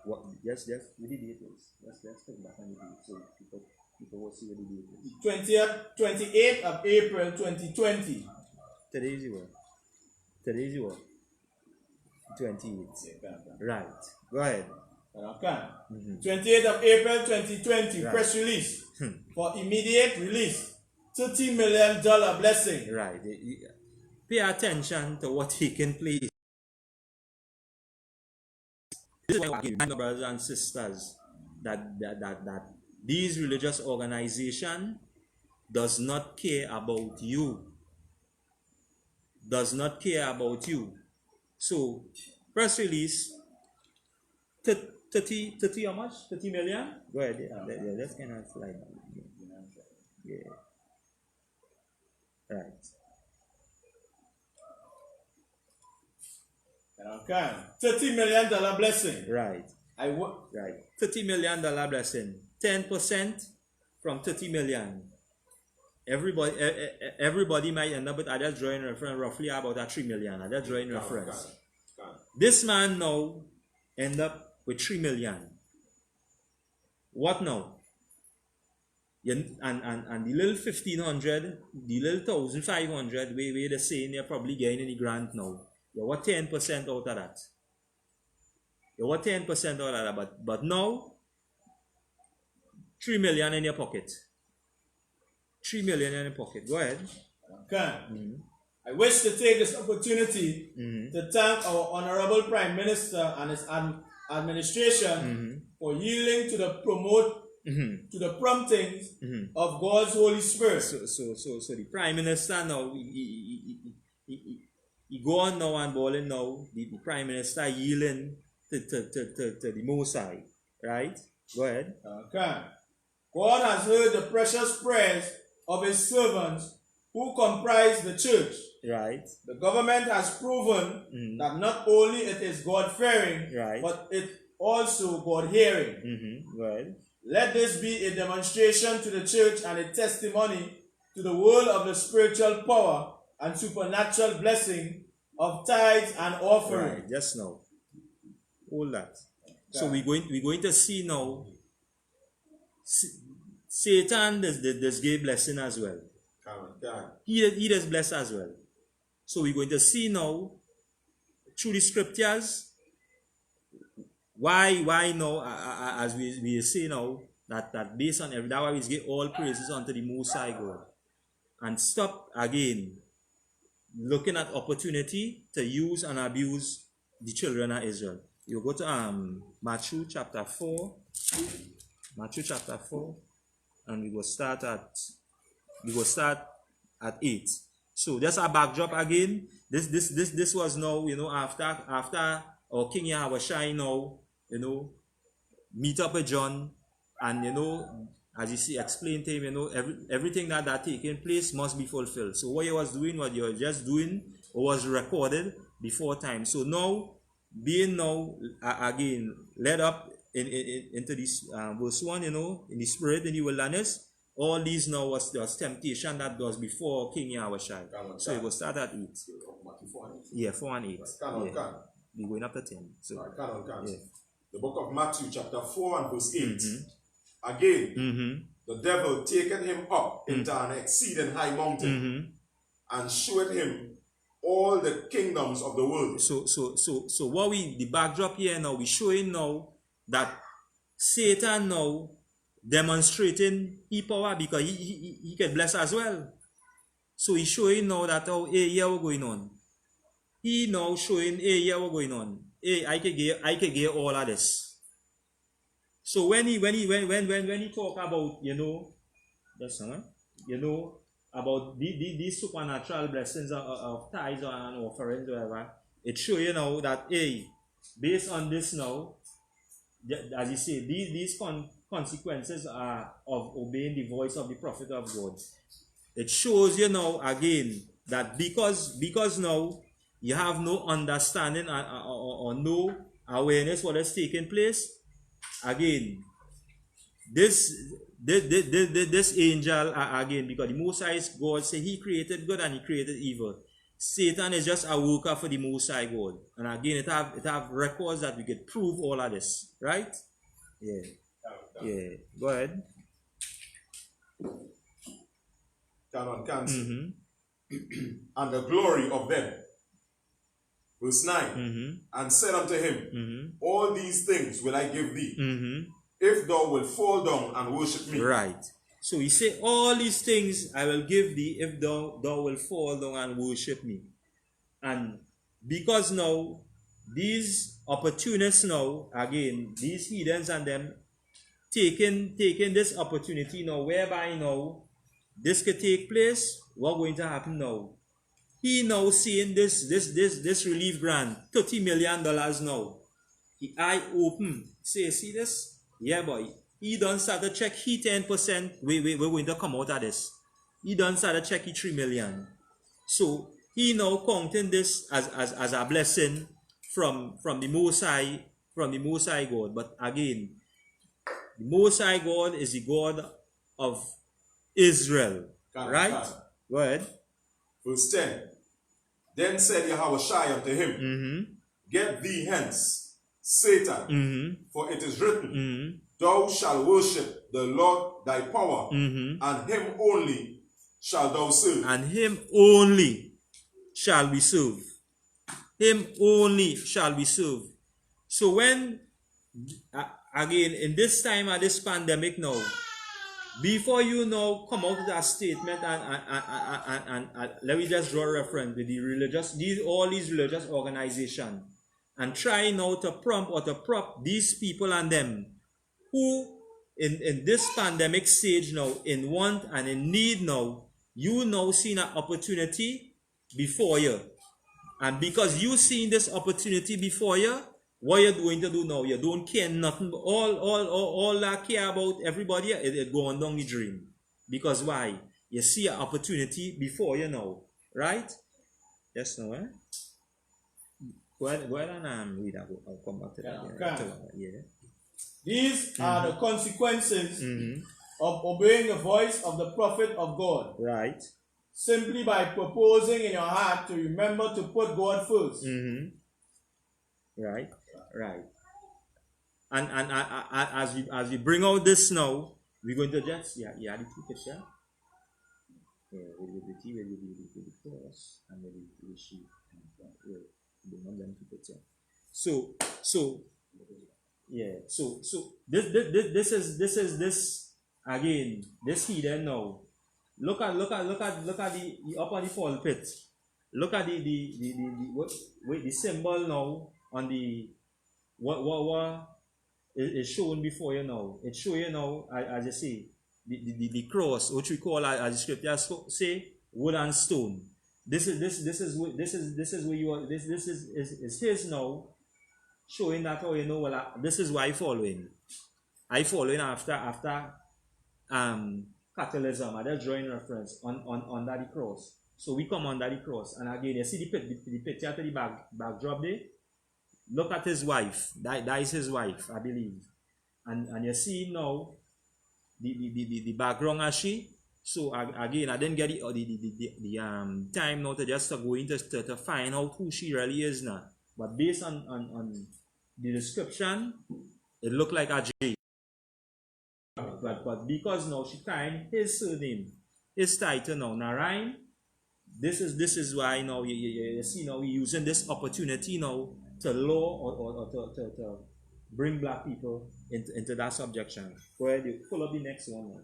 what the date is. Let's put back on the date so people will see what the date is. 28th of April 2020. Today's your 28th. Right. Go ahead. Okay. 28th of April 2020, Right. press release for immediate release. $30 million blessing. Right. Pay attention to what taking place. This is why I remind brothers and sisters that these religious organizations does not care about you. Does not care about you. So, press release, 30 how much? 30 million? Go ahead. Yeah, that's kind of slide. Yeah. Right. Okay. $30 million blessing. Right. Right. $30 million blessing. 10% from 30 million. Everybody might end up with, I just drawing reference roughly about a 3 million. I just drawing reference. This man now end up with 3 million. What now? And the little 1,500, the little 1,500, where they're saying they're probably getting any grant now. You what 10% out of that? You what 10% out of that? But now, 3 million in your pocket. 3 million in your pocket. Go ahead. Okay. I wish to take this opportunity to thank our Honorable Prime Minister and his administration for yielding to the to the promptings of God's Holy Spirit. So the Prime Minister now, he go on now and balling now. The Prime Minister yielding to the Most High. Right? Go ahead. Okay. God has heard the precious prayers of his servants who comprise the church. Right. The government has proven that not only it is God-fearing, but it also God-hearing. Right. Let this be a demonstration to the church and a testimony to the world of the spiritual power and supernatural blessing of tithes and offering. Right. Just now. All that. So we're going to see now. Satan does give blessing as well. He does bless as well. So we're going to see now through the scriptures why now, as we say now, that based on every, that why we give all praises unto the Most High God. And stop again looking at opportunity to use and abuse the children of Israel. You go to Matthew chapter 4. Matthew chapter 4. And we will start at 8. So that's our backdrop again. This was now, after our King Yahweh now, meet up with John, and as you see, explain to him, everything that taking place must be fulfilled. So what he was doing, what you were just doing, was recorded before time. So now, being now again led up into this verse 1, in the spirit in the wilderness, all these now was temptation that was before King Yahweh. So it will start at 8. Yeah, 4 and 8. We're going up to 10. So, yeah. The book of Matthew chapter 4 and verse 8. Again, the devil taken him up into an exceeding high mountain and showed him all the kingdoms of the world. So what the backdrop here now, we showing now that Satan now demonstrating his power because he can bless as well. So he's showing now that here what's going on. He now showing here what's going on. I can get all of this. So when he talk about about these supernatural blessings of tithes and offerings, whatever, it show that based on this now, as you say, these consequences are of obeying the voice of the prophet of God. It shows again that because now you have no understanding or no awareness what is taking place. Again, this angel again, because the Most High God say he created good and he created evil. Satan is just a worker for the Most High God. And again, it have records that we could prove all of this. Right? Yeah. Yeah. Go ahead. And the glory of them. Verse 9. And said unto him, all these things will I give thee, if thou wilt fall down and worship me. Right. So he said, all these things I will give thee if thou will fall down and worship me. And because now, these opportunists now, again, these heathens and them, taking this opportunity now, whereby now, this could take place, what's going to happen now? He now seeing this relief grant, $30 million now. He eye open, say, see this? Yeah, boy. He done start to check, he 10%, we're going to come out of this. He done start to check, he 3 million. So, he now counting this as a blessing from the Most High, God. But again, the Most High God is the God of Israel. Right? Go ahead. Verse 10. Then said Yahushua unto him, Get thee hence, Satan, for it is written, Thou shalt worship the Lord thy power, and him only shalt thou serve. And him only shall we serve. Him only shall we serve. So when, again, in this time of this pandemic now, before you now come out with that statement and let me just draw a reference with the religious, all these religious organizations, and try now to prompt or to prop these people and them who in this pandemic stage now, in want and in need now, you now see an opportunity before you. And because you seen this opportunity before you, what you're going to do now, you don't care nothing. All that care about everybody, it going down the dream. Because why? You see an opportunity before you now. Right? Yes, no, eh? Go ahead and read that. I'll come back to that. Yeah. These are the consequences of obeying the voice of the prophet of God. Right. Simply by proposing in your heart to remember to put God first. Right. Right. And as we bring out this now, we're going to just the two picture. Yeah, with the cross and with the sheep. So this again, this heathen now. Look at the up on the pulpit. Look at the symbol now on the what is shown before you now. It's showing you now, as you see, the cross, which we call as the scriptures say, wood and stone. This is where you are. This is his now, showing that, oh, you know, well, this is why I following after Catholicism. I just drawing reference on that cross. So we come under the cross, and again you see the picture to the backdrop there. Look at his wife. That is his wife, I believe. And you see now the background as she. So again, I didn't get the time now to just go into to find out who she really is now. But based on the description, it looked like a J. But because now she carrying his surname, his title now, Narayan. This is why now you see now we're using this opportunity now to law or to bring black people into that subjection. Go ahead, you pull up the next one now.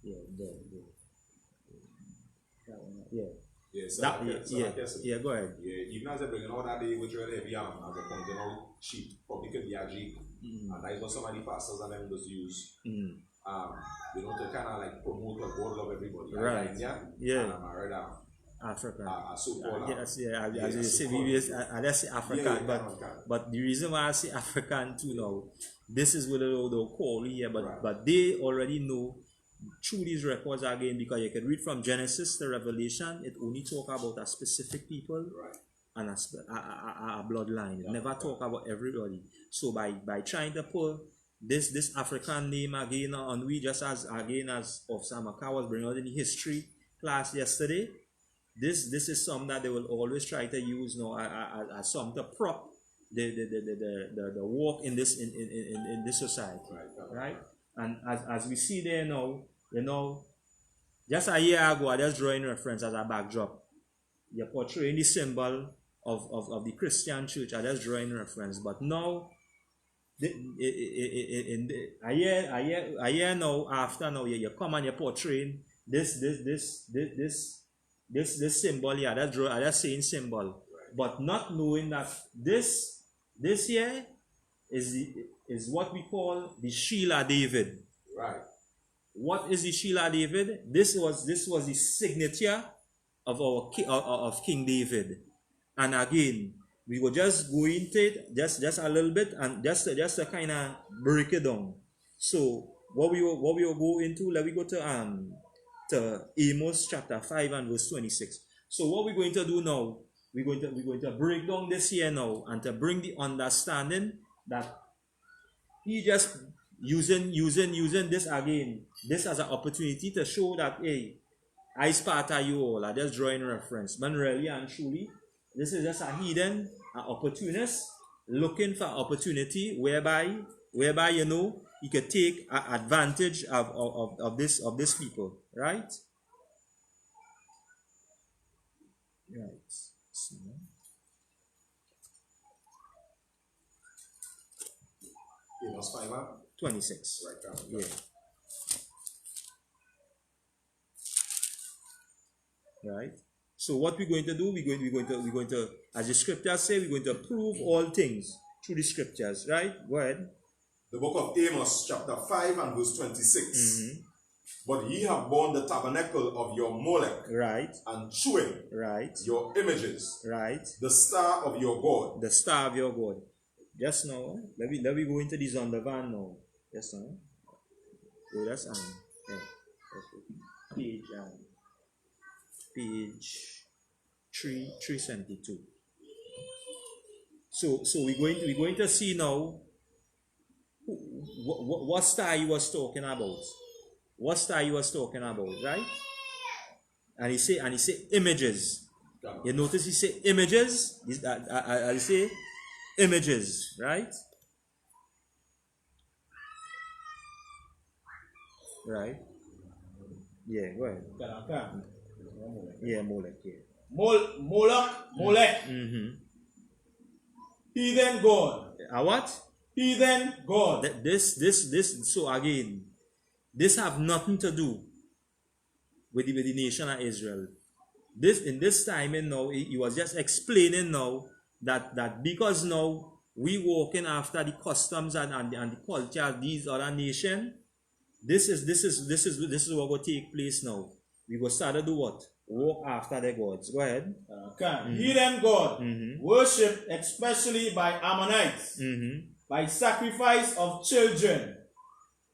Yeah, go ahead. Yeah, even as they're bringing all that day with really heavy arm, as they're pointing out sheep, probably could be a Jeep. And that is what some of the pastors and them just use. You know, to kind of like promote what God love everybody. Right. Yeah. And I'm already African. so-called. Yes, yeah. As you say, I say African, but the reason why I say African too now, this is what they'll call here, but they already know through these records again, because you can read from Genesis to Revelation, it only talk about a specific people and a bloodline. It never talk about everybody. So by trying to put this African name again on, we just as Officer Maka was bringing out in the history class yesterday, this is something that they will always try to use now as something to prop the work in this in this society, right? And as we see there now, you know, just a year ago, I just drawing reference as a backdrop. You're portraying the symbol of the Christian church. I just drawing reference. But now, a year now after now, you come and you portray this symbol here. I just saying symbol, but not knowing that this here is what we call the Sheila David. Right. What is the Sheila David? This was the signature of of King David. And again, we will just go into it just a little bit and just to kind of break it down. So what we will go into, let me go to Amos chapter 5 and verse 26. So what we're going to do now, we're going to break down this here now and to bring the understanding that he just using this again, this as an opportunity to show that, hey, I spata you all, I just drawing reference. But really and truly, this is just a hidden, an opportunist looking for opportunity whereby you know he could take advantage of this people, right? Right. So, Amos 5 and 26. right down. Yeah. Right. So what we're going to do, we're going to, as the scriptures say, we're going to prove all things through the scriptures. Right. Go ahead. The book of Amos, chapter 5 and verse 26. But ye have borne the tabernacle of your Molech, right, and chewing, right, your images, right, the star of your God. The star of your God. Just now, let me go into this on the van now. Just now. Oh, that's page 372. So we're going to see now what star he was talking about. What star he was talking about, right? And he say images. You notice he say images. I say images, right? Right. Yeah, go ahead. Yeah, Molech. Yeah. Molech. Heathen God. A what? Heathen God. This. So again, this have nothing to do with the nation of Israel. In this time now, he was just explaining now that because now we walking after the customs and the culture of these other nations, this is what will take place now. We will start to do what? Walk after the gods. Go ahead. Heathen God, worship especially by Ammonites, by sacrifice of children.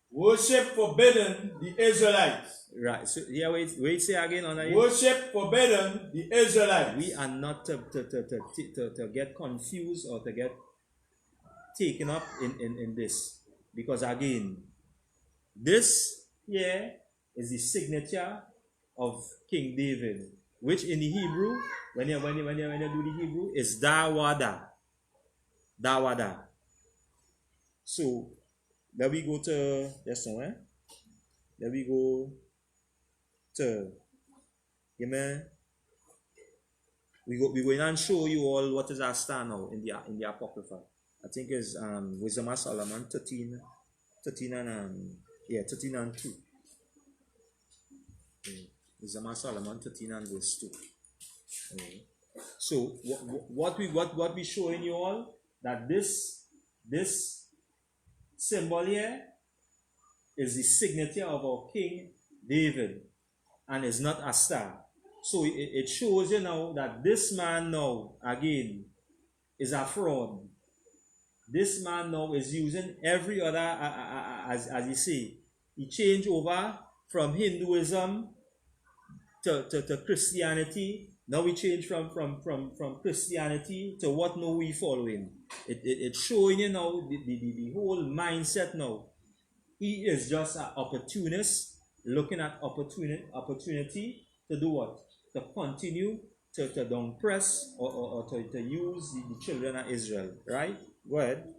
Worship forbidden the Israelites. Right. So here, wait. Say again on that. Worship forbidden the Israelites. We are not to get confused or to get taken up in this, because again, this here is the signature of King David, which in the Hebrew, when you do the Hebrew, is Dawada. Dawada. So let we go to this one. Let we go to amen. We going and show you all what is our stand now in the Apocrypha. I think it's Wisdom of Solomon 13 and 2. Wisdom of Solomon 13 and verse 2. So what we showing you all, that this symbol here is the signature of our King David, and is not a star. So it shows you now that this man now again is a fraud. This man now is using every other, as you see, he changed over from Hinduism to Christianity. Now we change from Christianity to what now we following. It's showing you now the whole mindset now. He is just an opportunist looking at opportunity to do what? To continue to downpress or to use the children of Israel. Right? Go ahead.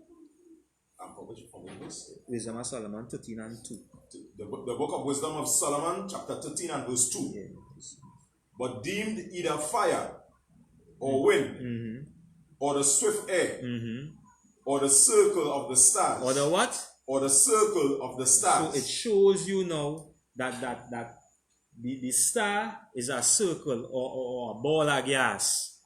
Wisdom of Solomon 13 and 2. The book of Wisdom of Solomon, chapter 13 and verse 2. Yeah. But deemed either fire or wind, or the swift air, or the circle of the stars. Or the what? Or the circle of the stars. So it shows you now that the star is a circle or a ball of gas.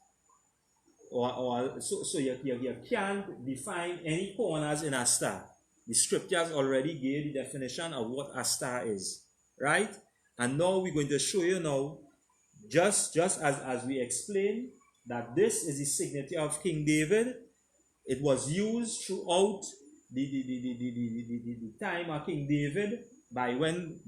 So you can't define any corners in a star. The scriptures already gave the definition of what a star is, right? And now we're going to show you now, just as we explained, that this is the signature of King David. It was used throughout the time of King David when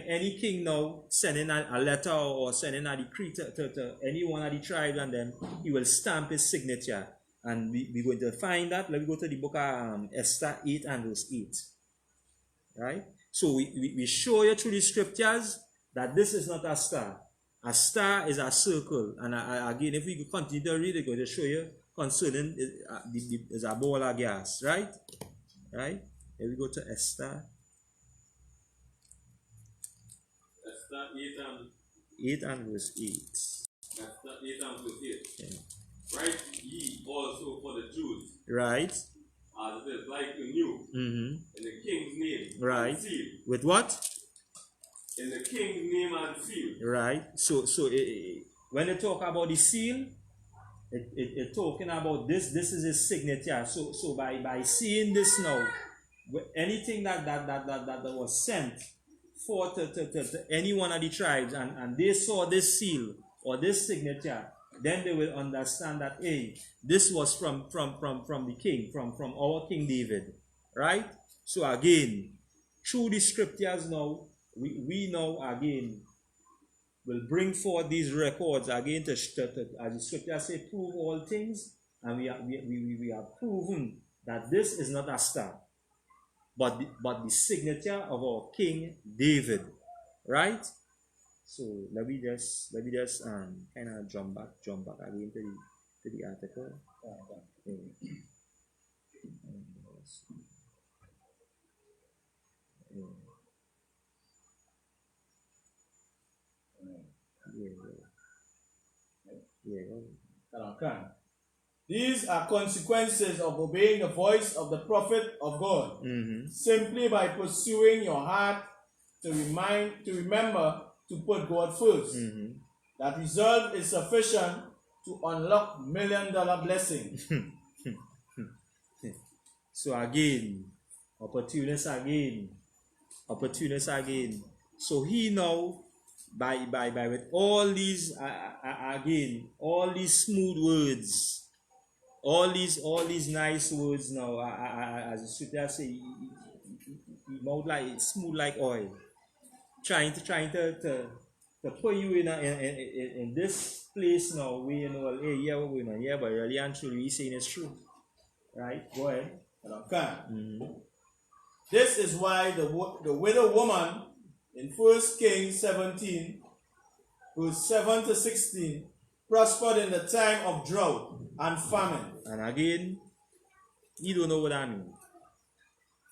any king now sending a letter or sending a decree to any one of the tribes, and then he will stamp his signature. And we're going to find that. Let me go to the book of Esther 8 and verse 8. Right? So we show you through the scriptures that this is not a star. A star is a circle. And again, if we continue to read, it's going to show you concerning is a ball of gas. Right? Right? Here we go to Esther. Esther 8 and verse 8. Esther 8 and verse 8. Yeah. Write ye also for the Jews. Right. As it is like new. In the king's name. Right. And seal. With what? In the king's name and seal. Right. So when they talk about the seal, it talking about this. This is his signature. So by seeing this now, anything that was sent forth to any one of the tribes, and they saw this seal or this signature, then they will understand that, hey, this was from the king, from our King David, right? So again, through the scriptures now, we now again will bring forth these records again to as the scriptures say, prove all things, and we have proven that this is not a star, but the signature of our King David, right? So let me just kind of jump back again to the article. These are consequences of obeying the voice of the prophet of God. Simply by pursuing your heart to remember to put God first. That result is sufficient to unlock $1 million blessings. So again, opportunists again. So he now, by with all these again, all these smooth words, all these nice words now, as the scripture say, he mouth like smooth like oil, trying to put you in this place now where you know, hey, yeah, we're going on here, but really and truly we saying it's true, right? Go ahead. This is why the widow woman in 1 Kings 17, verse 7 to 16, prospered in the time of drought and famine. And again, you don't know what I mean.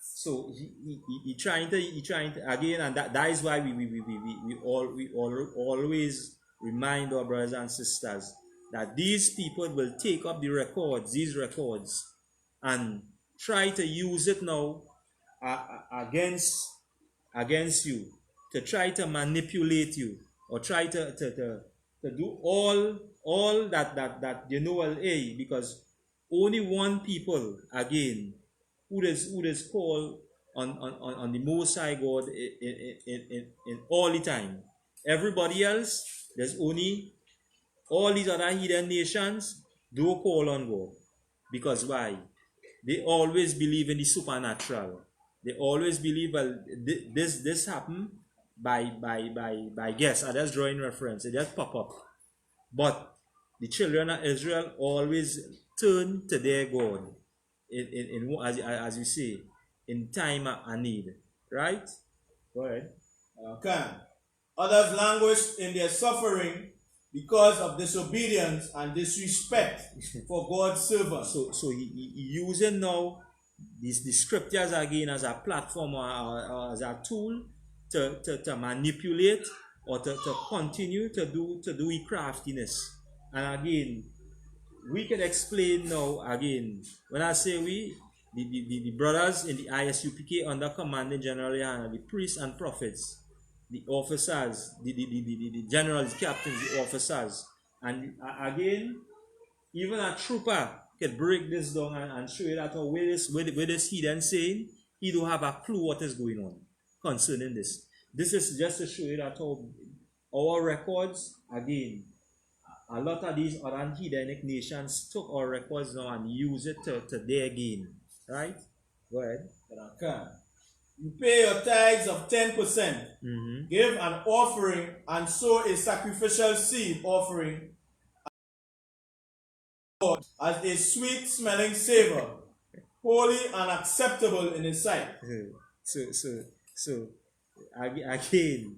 So he trying to again, and that is why we always remind our brothers and sisters that these people will take up these records, and try to use it now against you, to try to manipulate you, or try to do all that you know, because only one people again who is called on the Most High God in all the time. Everybody else, there's only all these other hidden nations don't call on God. Because why? They always believe in the supernatural. They always believe, well, this happened by guess. I just drawing reference. It just pop up. But the children of Israel always turn to their God as you say, in time of need. Right? Go ahead. Okay. Others languished in their suffering because of disobedience and disrespect for God's servants. So he using now the scriptures again as a platform or as a tool to manipulate or to continue to do craftiness. And again, we can explain now again. When I say we, the brothers in the I.S.U.P.K under Commanding General YAHANNA, the priests and prophets, the officers, the generals, captains, the officers, and again, even a trooper can break this down and show you that where this heathen saying, he don't have a clue what is going on concerning this. This is just to show you that our records, again, a lot of these other heathenic nations took our records now and use it to their gain. Right? Go ahead. Okay. You pay your tithes of 10%, give an offering, and sow a sacrificial seed offering as a sweet smelling savor, holy and acceptable in His sight. So again,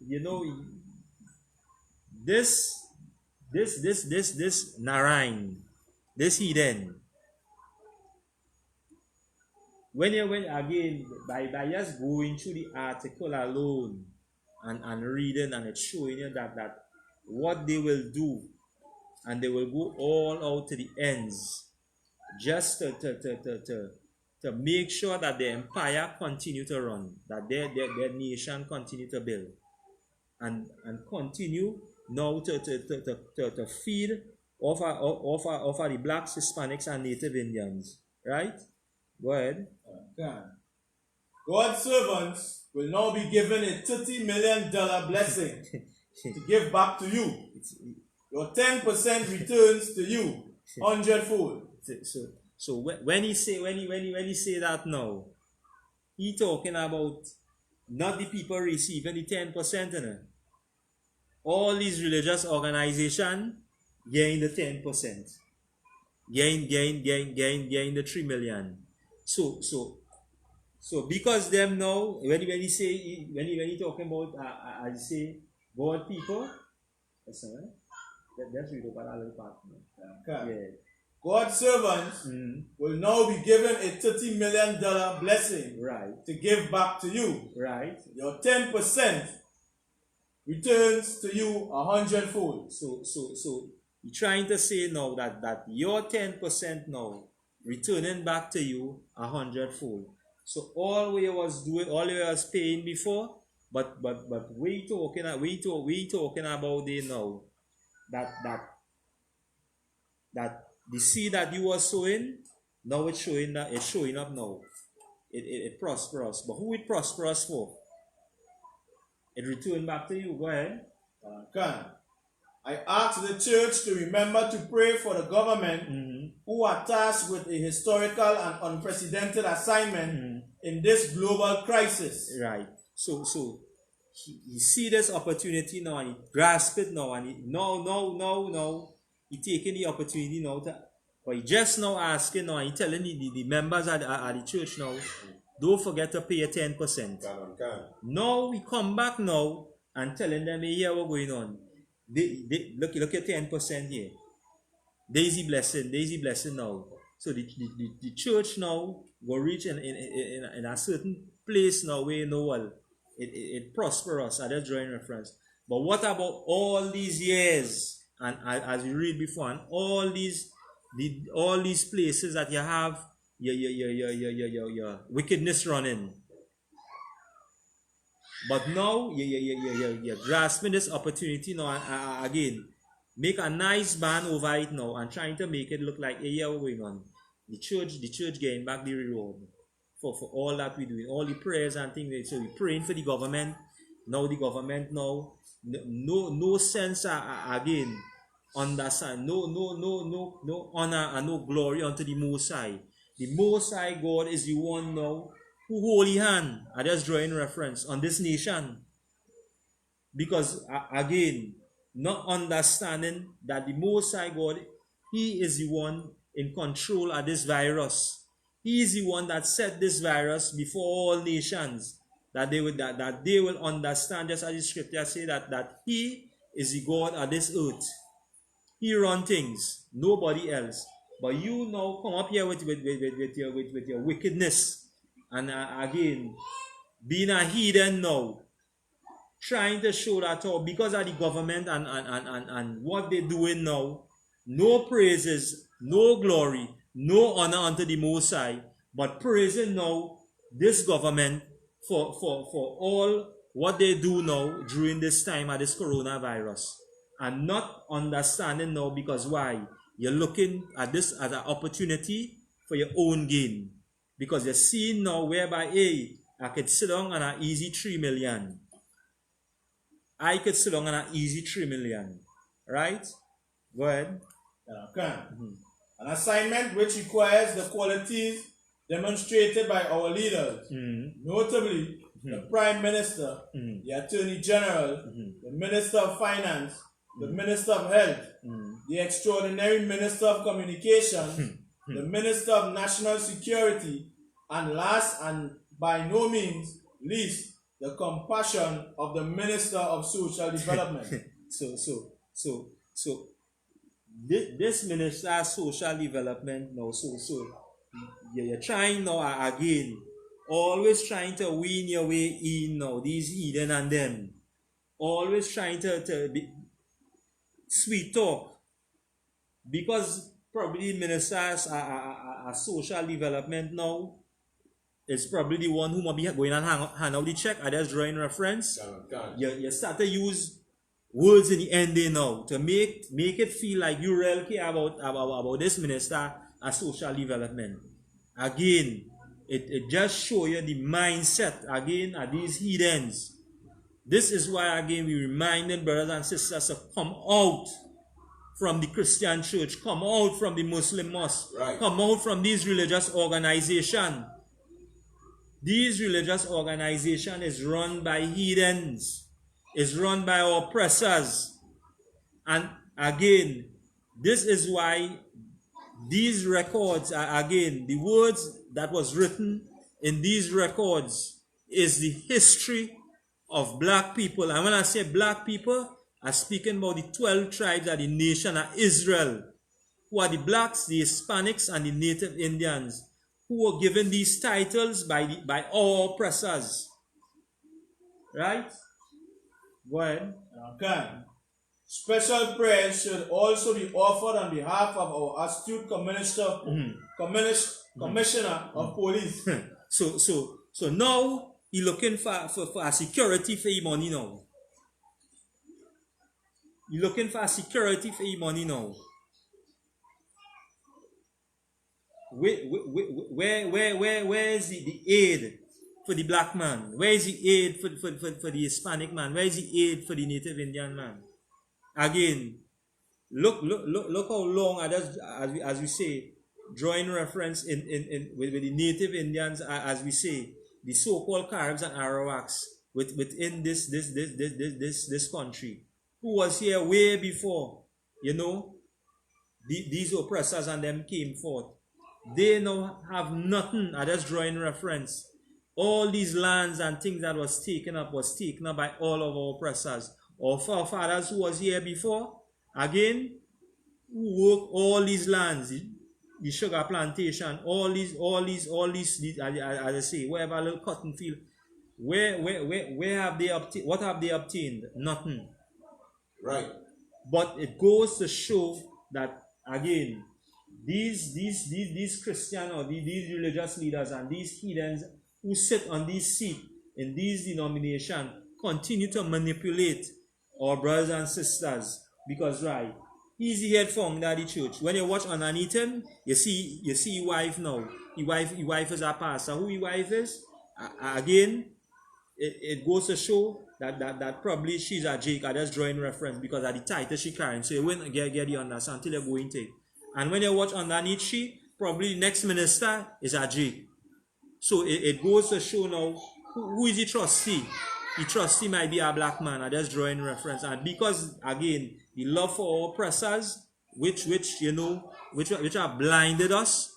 you know, this Narayan, this heathen, when again, by just going through the article alone and reading, and it's showing you that what they will do, and they will go all out to the ends just to make sure that the empire continue to run, that their nation continue to build, and continue now to feed off the blacks, Hispanics, and Native Indians. Right? Go ahead. God's servants will now be given a $30 million blessing to give back to you. Your 10% returns to you 100-fold. So when he say that now, he talking about not the people receiving the 10%, you know. All these religious organizations gain the 10%, gain the 3 million. So because them now, when he talking about I say God people, listen, let's read about that little part. Okay. Yeah. God's servants will now be given a $30 million blessing, right, to give back to you. Right. Your 10% returns to you 100-fold. So you're trying to say now that your 10% now returning back to you 100-fold. So all we was doing, all we was paying before, but we talking about the now that the seed that you were sowing, now it's showing up now. It prosperous. But who it prosperous for? It returned back to you. Go ahead. I ask the church to remember to pray for the government who are tasked with a historical and unprecedented assignment in this global crisis. Right. So he see this opportunity now and he grasp it now and he he taking the opportunity now but he just now asking now and he telling the members at the church now, don't forget to pay your 10%. Now we come back now and telling them, hey, here what's going on. They look at 10% here. Daisy blessing now. So the church now will reach in a certain place now where you know well it prosperous. I just drawing reference. But what about all these years and as we read before and all these places that you have your wickedness running? But now you're grasping this opportunity now and again make a nice band over it now and trying to make it look like, hey, yeah, what's going on? The church getting back the reward for all that we're doing, all the prayers and things. So we're praying for the government. Now the government now no sense again understand, no honor and no glory unto the Most High. The Most High God is the one now who holy hand. I just drawing reference on this nation. Because again, not understanding that the Most High God, He is the one in control of this virus. He is the one that set this virus before all nations. That they will understand, just as the scripture say that He is the God of this earth. He runs things, nobody else. But you now come up here with your wickedness. And again, being a heathen now, trying to show that because of the government and what they're doing now, no praises, no glory, no honor unto the Most High, but praising now this government for all what they do now during this time of this coronavirus, and not understanding now because why? You're looking at this as an opportunity for your own gain, because you're seeing now whereby, hey, I could sit down on an easy 3 million. I could sit down on an easy 3 million. Right? Go ahead. Okay. An assignment which requires the qualities demonstrated by our leaders, notably the Prime Minister, the Attorney General, the Minister of Finance, the Minister of Health, the Extraordinary Minister of Communication, the Minister of National Security, and last and by no means least, the compassion of the Minister of Social Development. So this Minister of Social Development now, you're trying now again, always trying to win your way in now, these heathen and them, always trying to be sweet talk, because probably ministers are social development now is probably the one who might be going and hand out the check. I just drawing reference. You start to use words in the ending now to make it feel like you really care about this minister of social development. Again, it just show you the mindset again of these heathens. This is why again we reminded brothers and sisters to come out from the Christian church, come out from the Muslim mosque, come out from these religious organizations. These religious organizations is run by heathens, is run by oppressors. And again, this is why these records are, again, the words that was written in these records is the history of black people. And when I say black people, I'm speaking about the 12 tribes of the nation of Israel, who are the blacks, the Hispanics, and the native Indians, who were given these titles by our oppressors. Right? Go ahead. Okay. Special prayers should also be offered on behalf of our astute Commissioner of Police. So now he looking for a security for his money now. He looking for a security for his money now. Where is the aid for the black man? Where is the aid for the Hispanic man? Where is the aid for the native Indian man? Again, look how long, as we say, drawing reference with the native Indians, as we say, the so-called Caribs and Arawaks within this country, who was here way before, these oppressors and them came forth. They now have nothing. I just drawing reference. All these lands and things that was taken up by all of our oppressors. Our forefathers who was here before, again, who worked all these lands, the sugar plantation, all these, as I say, wherever little cotton field, where have they obtained? What have they obtained? Nothing. Right. But it goes to show that again, these Christian or these religious leaders and these heathens who sit on these seats in these denominations continue to manipulate our brothers and sisters, because right, he's the head founder of the church. When you watch underneath him, you see his wife now. His wife is a pastor. Who his wife is? Again, it goes to show that probably she's a Jake. I just drawing reference because of the title she carrying. So you won't get the understand until you go into it. And when you watch underneath she, probably the next minister is a Jake. So it goes to show now who is the trustee. The trustee might be a black man. I just drawing reference. And because again, the love for our oppressors, which have blinded us,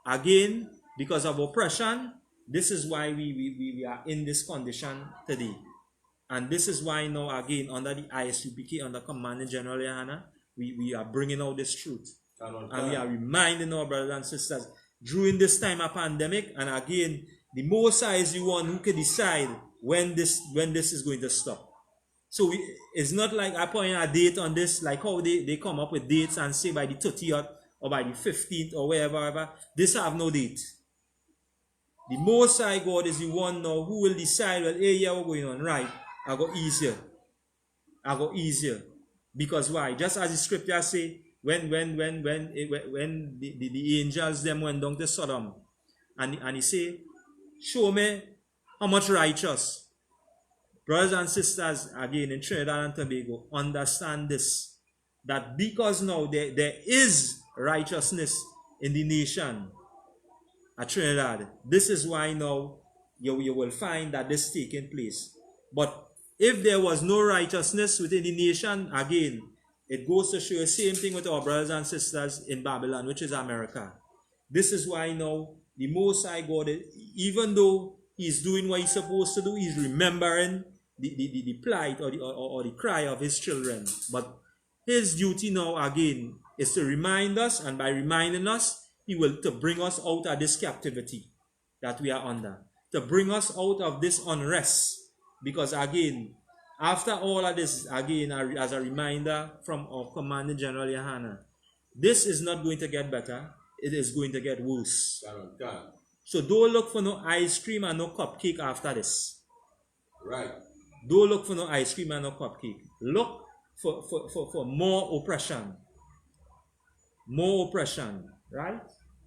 again, because of oppression, this is why we are in this condition today. And this is why now again, under the I.S.U.P.K, under Commanding General GEN.YAHANNA, we are bringing out this truth. And we are reminding our brothers and sisters, during this time of pandemic, and again, the Most High is the one who can decide when this is going to stop. So it's not like I put a date on this, like how they come up with dates and say by the 30th or by the 15th or wherever. This have no date. The Most High God is the one now who will decide, well, hey, yeah, what's going on? Right, I go easier. Because why? Just as the scripture say, when the angels them went down to Sodom, and he say, show me how much righteous. Brothers and sisters, again in Trinidad and Tobago, understand this, that because now there is righteousness in the nation at Trinidad, this is why now you will find that this taking place. But if there was no righteousness within the nation, again, it goes to show the same thing with our brothers and sisters in Babylon, which is America. This is why now the Most High God, even though he's doing what he's supposed to do, he's remembering the plight or the cry of his children. But his duty now again is to remind us, and by reminding us, he will to bring us out of this captivity that we are under, to bring us out of this unrest. Because again, after all of this, again, as a reminder from our Commander General Yahanna, this is not going to get better. It is going to get worse. So don't look for no ice cream and no cupcake after this. Right. Don't look for no ice cream and no cupcake. Look for more oppression. More oppression. Right?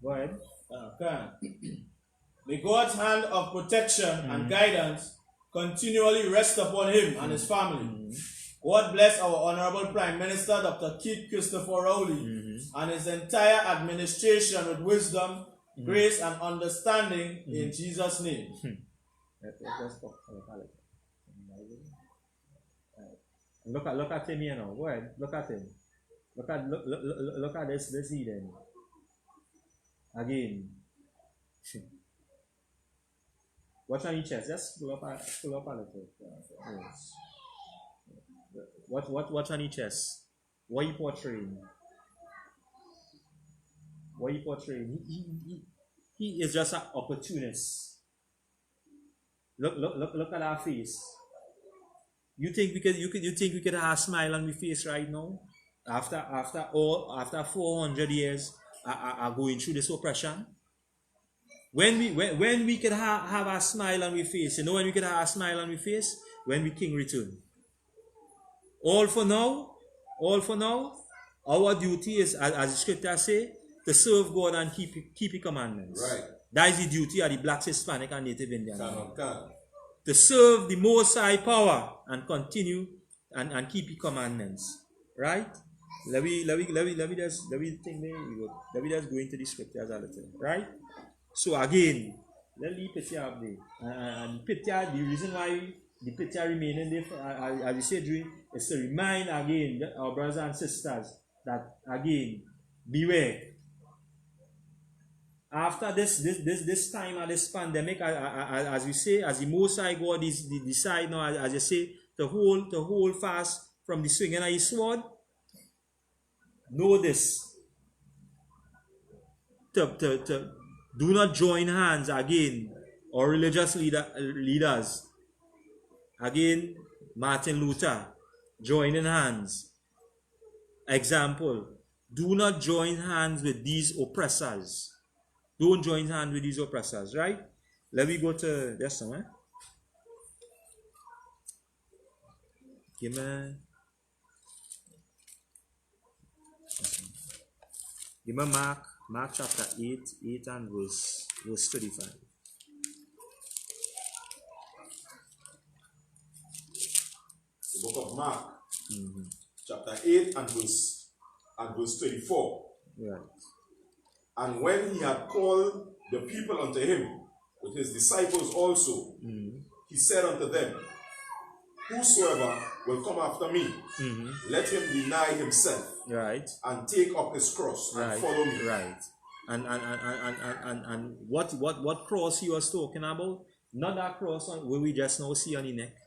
Go ahead. Okay. May God's hand of protection and guidance continually rest upon him and his family. God bless our Honorable Prime Minister, Dr. Keith Christopher Rowley, and his entire administration with wisdom, grace, and understanding in Jesus' name. Look at him here now. Go ahead. Look at him. Look at this Eden. Again. Watch on your chest. Just pull up a little. Yes. Watch on your chest. What are you portraying? What are you portraying? He is just an opportunist. Look at our face. You think we could have a smile on my face right now? After 400 years are going through this oppression? When we could have a smile on our face, you know when we could have a smile on our face? When we King return. All for now, our duty is, as the scripture say, to serve God and keep his commandments. Right. That is the duty of the blacks, Hispanic, and Native Indian. To serve the Most High power and continue and keep his commandments. Right? Let me just go into the scriptures a little. Right? So again, let me picture up there. And picture, the reason why the picture remaining there, as you said, is to remind again our brothers and sisters that again, beware. After this time of this pandemic, as we say, as the Most High God is decide now, as you say, to hold fast from the swinging of his sword. Know this. To do not join hands again, or religious leaders. Again, Martin Luther, joining hands. Example, do not join hands with these oppressors. Don't join hands with these oppressors, right? Let me go to this one. Give me Mark chapter 8 and verse 35. The book of Mark, chapter 8 and verse 34. Right. And when he had called the people unto him, with his disciples also, he said unto them, whosoever will come after me, let him deny himself, right, and take up his cross, and follow me. Right. And what cross he was talking about? Not that cross where we just now see on the neck.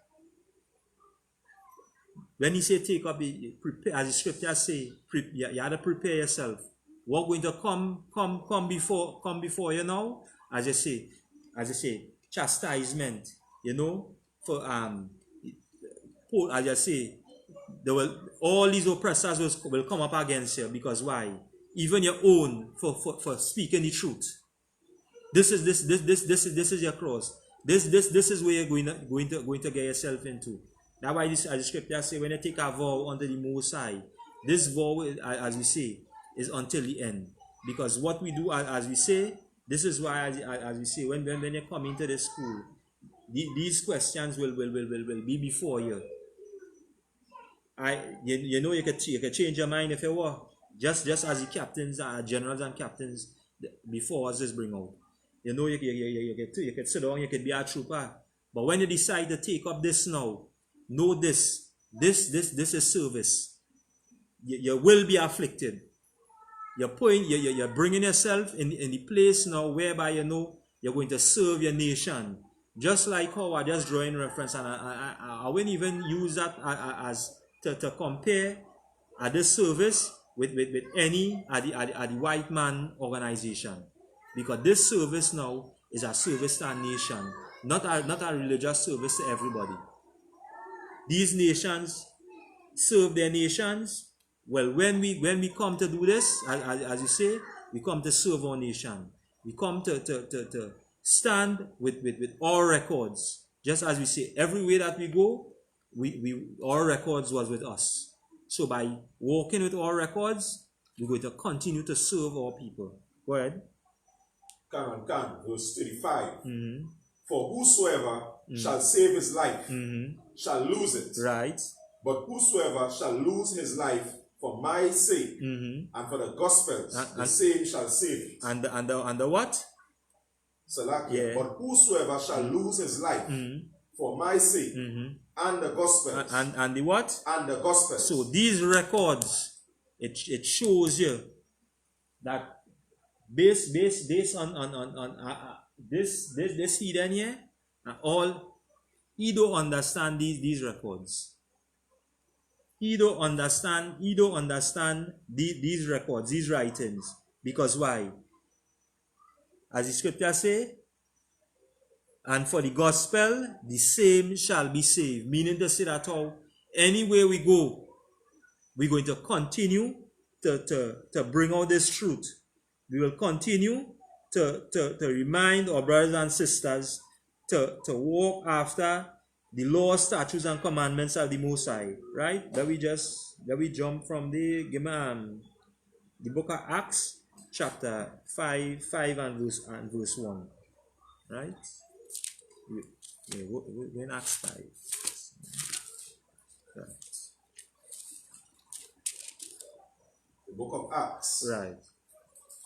When he say take up, prepare, as the scripture say, you have to prepare yourself. What's going to come before you now? As I say, chastisement, as I say, all these oppressors will come up against you. Because why? Even your own for speaking the truth. This is your cross. This is where you're going to get yourself into. That's why as the scripture say, when you take a vow unto the Most High, this vow, as we say, is until the end. Because what we do, as we say, this is why, as we say, when you come into the school, these questions will be before you. You know you could change your mind if you want. Just as the captains, generals and captains before us just bring out. You know you could sit down, you could be a trooper. But when you decide to take up this now, know this is service. You will be afflicted. You're bringing yourself in the place now whereby you know you're going to serve your nation. Just like how I just draw in reference, and I wouldn't even use that as to compare this service with any at the white man organization. Because this service now is a service to a nation, not a religious service to everybody. These nations serve their nations. Well, when we come to do this, as you say, we come to serve our nation. We come to stand with our records. Just as we say, everywhere that we go, our records was with us. So by walking with our records, we're going to continue to serve our people. Go ahead. Verse 35. For whosoever shall save his life shall lose it. Right. But whosoever shall lose his life for my sake and for the gospel's, the same shall save it. And the what? Yeah. But whosoever shall lose his life for my sake and the gospel's. And the what? And the gospel's. So these records, it shows you that based on this heathen here, all he don't understand these records. He don't understand these records, these writings. Because why? As the scripture say, and for the gospel, the same shall be saved. Meaning to say that anywhere we go, we're going to continue to bring out this truth. We will continue to remind our brothers and sisters to walk after the law, statutes, and commandments of the Most High. Right? That we jump from the book of Acts, chapter 5 and verse 1. Right? We're in Acts 5. Right. The book of Acts. Right.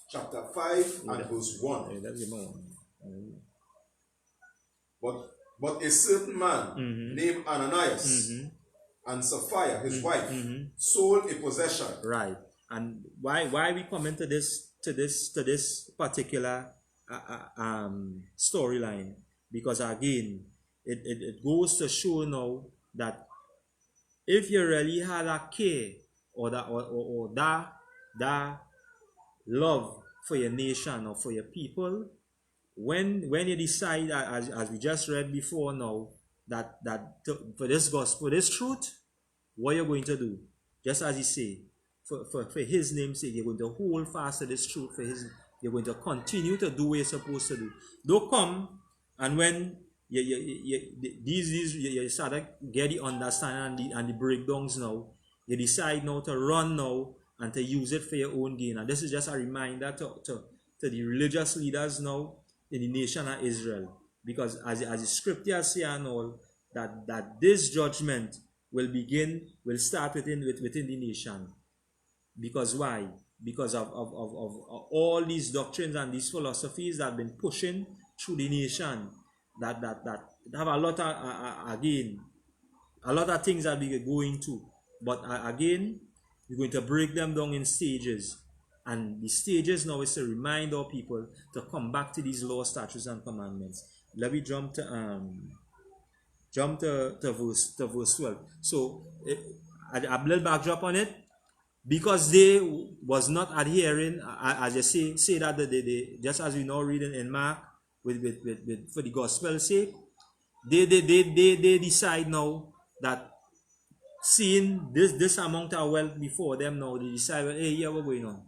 Chapter 5 and verse 1. But a certain man named Ananias and Sapphira, his wife, sold a possession. Right. And why we come into this particular storyline? Because again, it goes to show now that if you really had a care or that love for your nation or for your people, when you decide, as we just read before now, that for this gospel, this truth, what you're going to do, just as he say, for his name's sake, you're going to hold fast to this truth. You're going to continue to do what you're supposed to do. Don't come and when you start to get the understanding and the breakdowns now, you decide now to run now and to use it for your own gain. And this is just a reminder to the religious leaders now in the nation of Israel. Because as the scriptures say and all, that this judgment will start within the nation. Because why? Because of all these doctrines and these philosophies that have been pushing through the nation, that have a lot of things that we are going to. But again, we're going to break them down in stages. And the stages now is to remind our people to come back to these laws, statutes, and commandments. Let me jump to verse 12. So a little backdrop on it. Because they was not adhering, as you say that they just as we now reading in Mark, with for the gospel's sake, they decide now that seeing this amount of wealth before them now, they decide, well, hey, yeah, what's going on?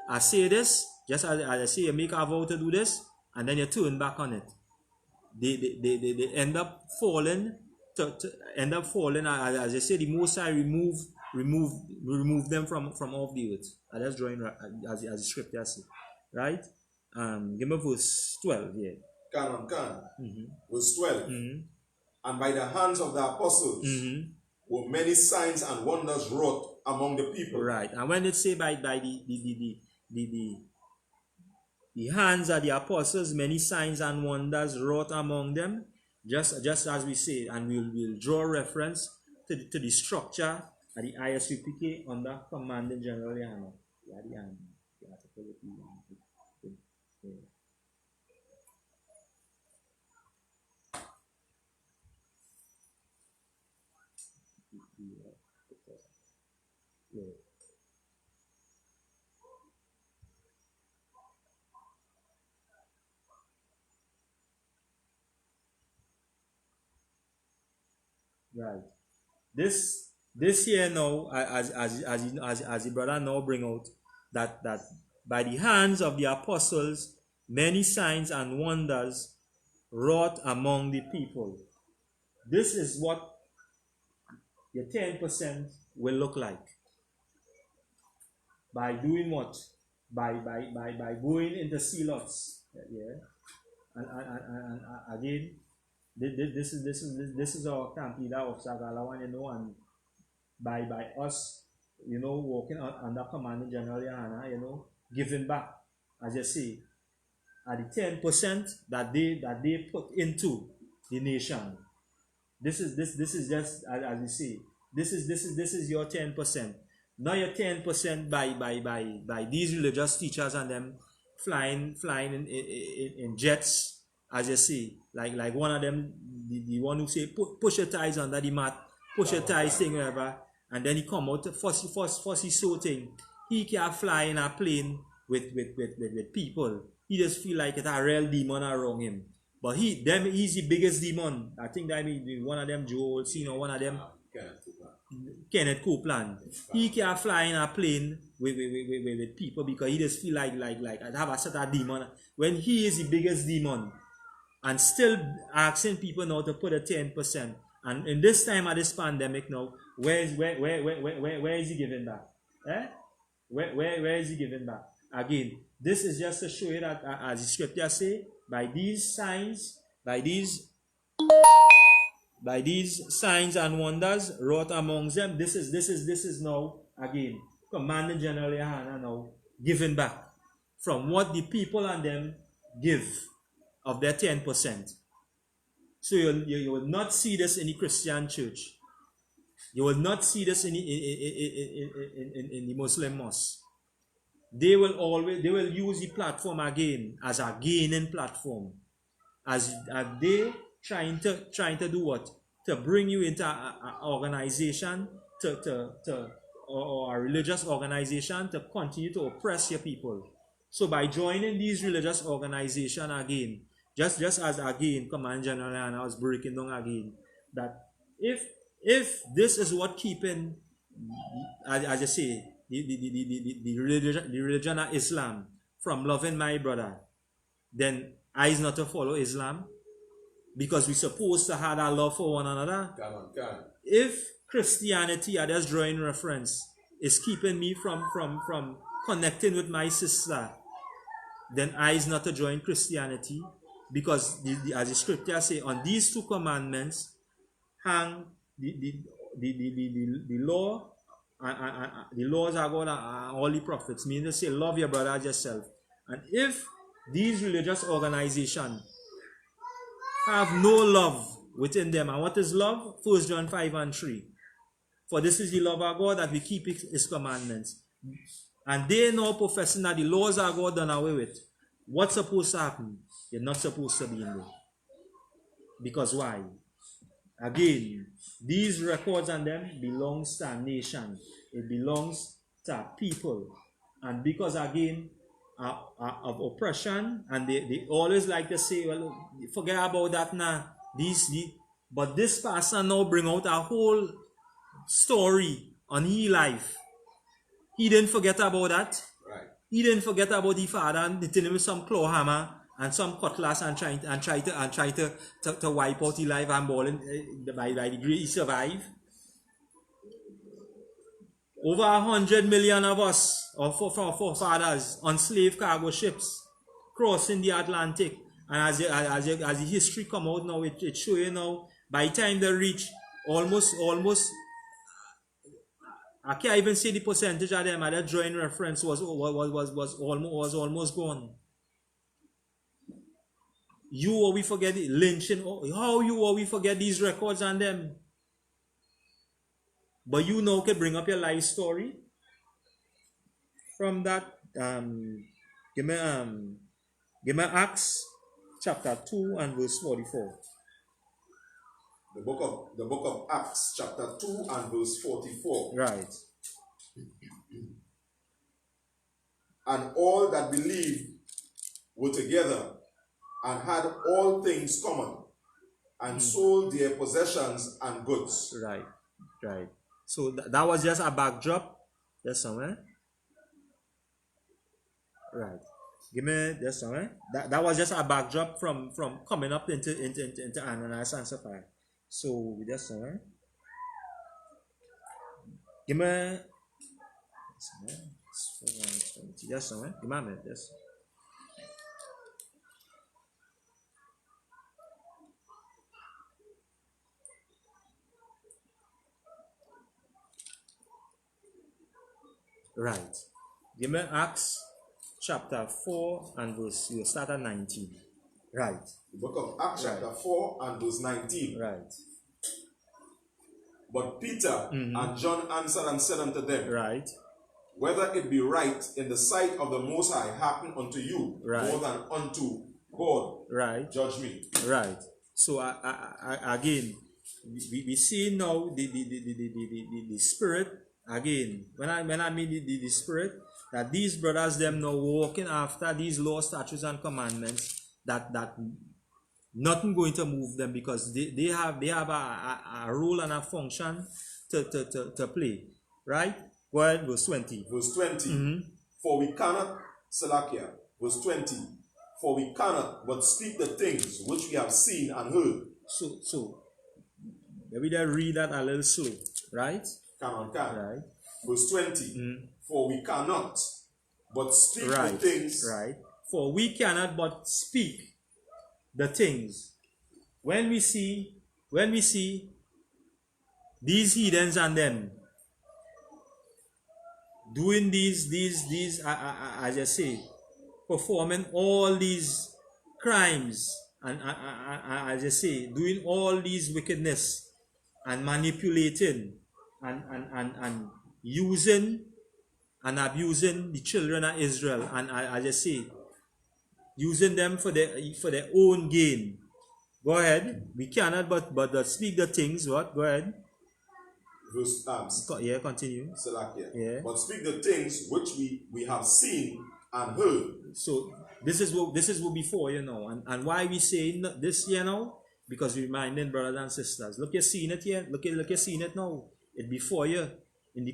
I say this, just as I say, you make a vow to do this, and then you turn back on it. They end up falling as I say, the Most High remove them from off the earth. That's drawing as the scripture says, right? Give me verse 12 here. Verse 12. And by the hands of the apostles were many signs and wonders wrought among the people. Right. And when it say by the hands of the apostles, many signs and wonders wrought among them, just as we say, and we'll draw reference to the structure of the I.S.U.P.K under Commanding General YAHANNA. Right. This here now, as the brother now bring out, that by the hands of the apostles, many signs and wonders wrought among the people. This is what your 10% will look like. By doing what? By going into zealots. Yeah. And again, this is our camp leader of Sagalawan, you know, and by us, you know, working under Commanding General YAHANNA, you know, giving back, as you say, at the 10% that they put into the nation. This is just as you say. This is your 10%. Now your 10% by these religious teachers and them flying in jets, as you see, like one of them, the one who say push your ties under the mat, push your ties thing wherever, and then he come out first he so thing. He can't fly in a plane with people. He just feel like it's a real demon around him. But he's the biggest demon. I think that one of them Joel, one of them Kenneth Copeland. He can't fly in a plane with people because he just feel like I have a set of demon. When he is the biggest demon, and still asking people now to put a 10%. And in this time of this pandemic now, where is he giving back? Where is he giving back? Again, this is just to show you that, as the scripture say, by these signs and wonders wrought amongst them, this is now again Commanding General YAHANNA now giving back from what the people and them give of their 10%. So you will not see this in the Christian church. You will not see this in the Muslim mosque. They will use the platform again as a gaining platform. As they trying to do what? To bring you into an organization or a religious organization to continue to oppress your people. So by joining these religious organizations again, just as again Command General and I was breaking down again, that if this is what keeping, as I say, the religion of Islam from loving my brother, then I is not to follow Islam, because we're supposed to have that love for one another. If Christianity, I just drawing reference, is keeping me from connecting with my sister, then I is not to join Christianity, because as the scripture say, on these two commandments hang the law and the laws of God and all the prophets. Meaning to say, love your brother as yourself. And if these religious organizations have no love within them, and what is love? 1 John 5:3. For this is the love of God, that we keep his commandments. And they now professing that the laws of God done away with. What's supposed to happen? You're not supposed to be in there. Because why? Again, these records and them belongs to a nation. It belongs to a people. And because again of oppression, and they always like to say, well, forget about that now. But this pastor now bring out a whole story on his life. He didn't forget about that. Right. He didn't forget about the father and hitting him with some claw hammer and some cutlass and try to wipe out his life and balling by the grace he survived. Over 100 million of us, or forefathers, on slave cargo ships crossing the Atlantic. And as the history come out now, it show you now, by the time they reach almost, I can't even say the percentage of them, that drawing reference was almost gone. You or we forget it, lynching, how you or we forget these records on them? But you now can bring up your life story from that. Give me Acts chapter 2 and verse 44. The book of Acts, chapter 2 and verse 44. Right. And all that believed were together and had all things common, and sold their possessions and goods. Right. Right. So that was just a backdrop. Just somewhere. Right. Give me just somewhere. That was just a backdrop from coming up into Ananias and Sapphira. So we just somewhere. Give me just somewhere. Give me a minute. Just. Right. Give me Acts chapter 4 and verse, we'll start at 19. Right. The book of Acts, chapter 4 and verse 19. Right. But Peter and John answered and said unto them, right, whether it be right in the sight of the Most High happen unto you more than unto God, right, judge me. Right. So again, we see now the spirit. Again, when I mean the spirit, that these brothers them now walking after these law, statutes, and commandments, that nothing going to move them, because they have a role and a function to play. Right? Go ahead, verse 20. Verse 20. For we cannot, Salakia, verse 20. For we cannot but speak the things which we have seen and heard. So maybe they read that a little slow, right? Can. Right. Verse 20. For we cannot but speak the things. Right. For we cannot but speak the things. When we see these heathens and them doing these as I say, performing all these crimes, and as I say, doing all these wickedness and manipulating and using and abusing the children of Israel, and as I say, using them for their own gain. Go ahead. We cannot but speak the things. What? Go ahead. Verse yeah, continue. Salakia. Yeah. But speak the things which we have seen and heard. So this is what before, you know, and why we say this, you know, because we reminding brothers and sisters. Look, you're seeing it here. Look, you're seeing it now. It before you in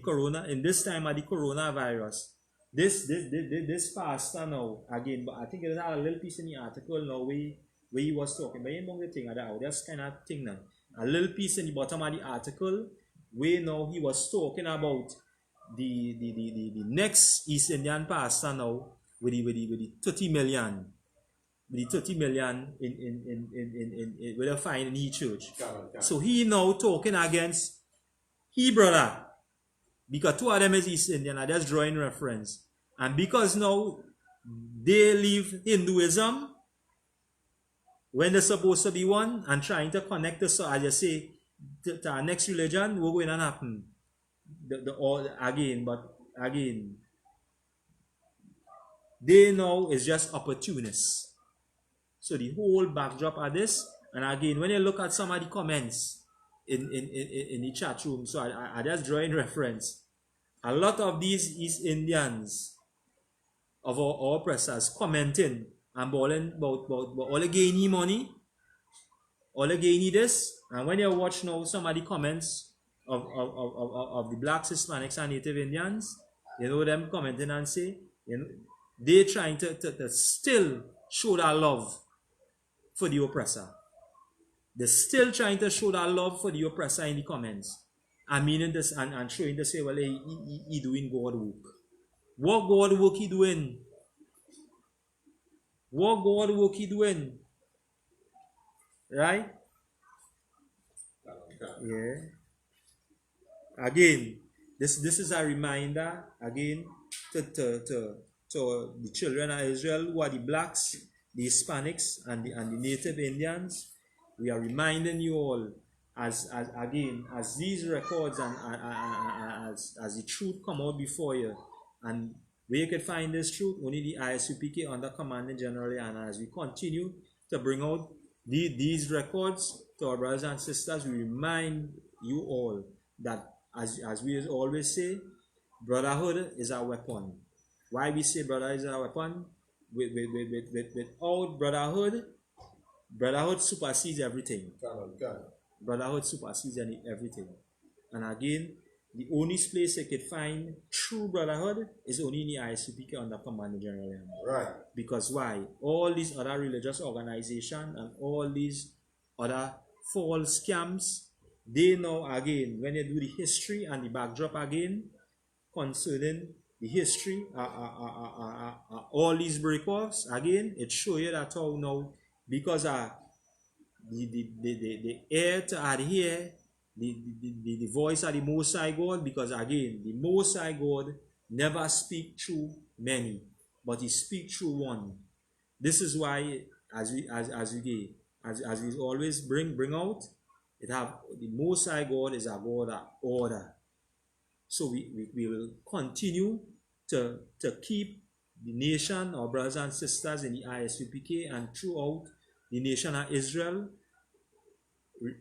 this time of the coronavirus. This pastor now again, but I think there's a little piece in the article now where he was talking, but you know the thing about that's kind of thing now. A little piece in the bottom of the article where now he was talking about the next East Indian pastor now with the 30 million. With the 30 million in with a fine in his church. So he now talking against he brother, because two of them is East Indian, I just drawing reference. And because now they leave Hinduism when they're supposed to be one, and trying to connect us, so as you say, to our next religion, what going to happen? Again, they know is just opportunists. So the whole backdrop of this, and again, when you look at some of the comments in the chat room, so I just drawing reference. A lot of these East Indians of our oppressors commenting and bawling about all the gaining money, all again need this. And when you watch now some of the comments of the blacks, Hispanics, and Native Indians, them commenting and say, they're trying to still show that love for the oppressor. They're still trying to show that love for the oppressor in the comments. I mean this and showing to say, well, he doing God work. What God work he doing? What God work he doing? Right? Yeah. Again, this is a reminder again to the children of Israel who are the blacks, the Hispanics, and the Native Indians. We are reminding you all as these records and as the truth come out before you, and where you can find this truth only the I.S.U.P.K under Commanding General YAHANNA. As we continue to bring out these records to our brothers and sisters, we remind you all that as we always say, brotherhood is our weapon. Why we say brotherhood is our weapon? Without brotherhood supersedes everything. Brotherhood supersedes everything. And again, the only place you could find true brotherhood is only in the I.S.U.P.K under Commanding General YAHANNA. Right. Because why? All these other religious organizations and all these other false scams, they know again, when you do the history and the backdrop again, concerning the history, all these breakoffs, again, it shows you that how now, because the air to adhere, the voice of the Most High God, because again, the Most High God never speak through many, but he speak through one. This is why, as we always bring out, it have the Most High God is a God of order. So we will continue to keep the nation, our brothers and sisters in the I.S.U.P.K and throughout the nation of Israel,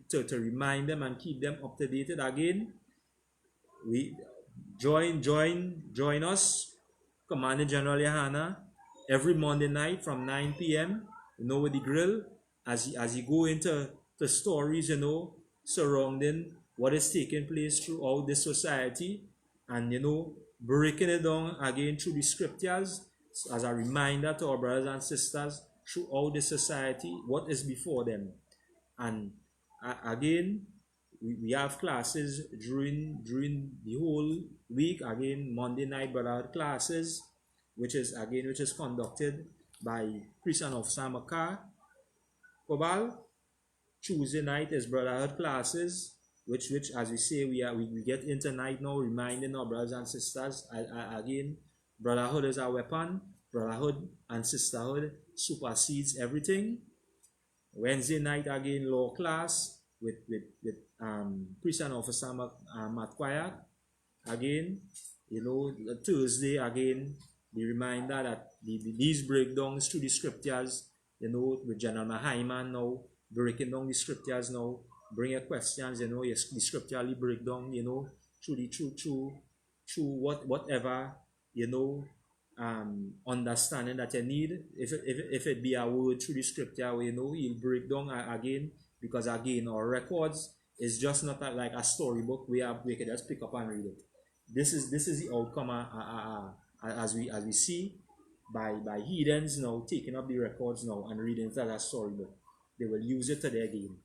to remind them and keep them up to date. Again, we join us, Commanding General YAHANNA, every Monday night from 9 p.m. With the grill, as you go into the stories, surrounding what is taking place throughout this society, and breaking it down again through the scriptures as a reminder to our brothers and sisters throughout the society what is before them. And again, we have classes during the whole week. Again, Monday night brotherhood classes, which is conducted by Priest and Officer Makar Kobal. Tuesday night is brotherhood classes, which as we say, we get into night now, reminding our brothers and sisters again, brotherhood is our weapon. Brotherhood and sisterhood supersedes everything. Wednesday night again, law class with Priest and Officer Matt Kwayak. Again, Thursday again, the reminder that these breakdowns through the scriptures, with General Mahaiman now, breaking down the scriptures now, bring your questions, the scripturally breakdown, through whatever, understanding that you need. If it be a word through the scripture, he'll break down again, because again, our records is just not like a storybook we can just pick up and read it. This is the outcome as we see by heathens now taking up the records now and reading it as a storybook. They will use it to their gain.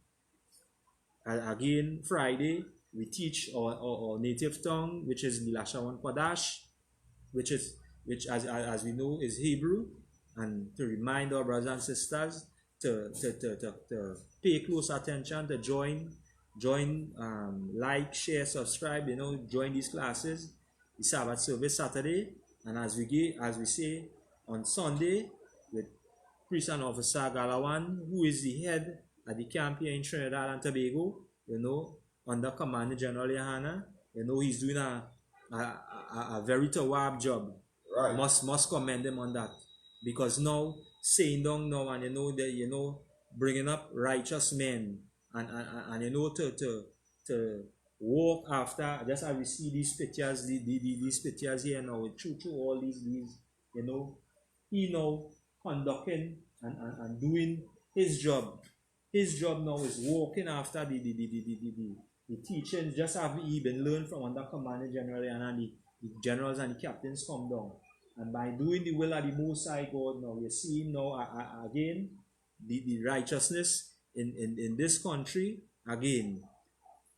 Again, Friday we teach our native tongue, which is Milashawan Kodash, which as we know is Hebrew, and to remind our brothers and sisters to pay close attention, to join, like, share, subscribe, join these classes. The Sabbath service Saturday, and as we say on Sunday, with Priest and Officer Galawan, who is the head at the camp here in Trinidad and Tobago, under Commanding General YAHANNA. He's doing a very tawab job. Right. Must commend him on that, because now saying down now, and bringing up righteous men, and to walk after, just as we see these pictures, these pictures here now, through all these he now conducting and doing his job his job now is walking after the teachings, just have he been learned from under Commander General and the generals and the captains come down. And by doing the will of the Most High God, now we're seeing now again the righteousness in this country again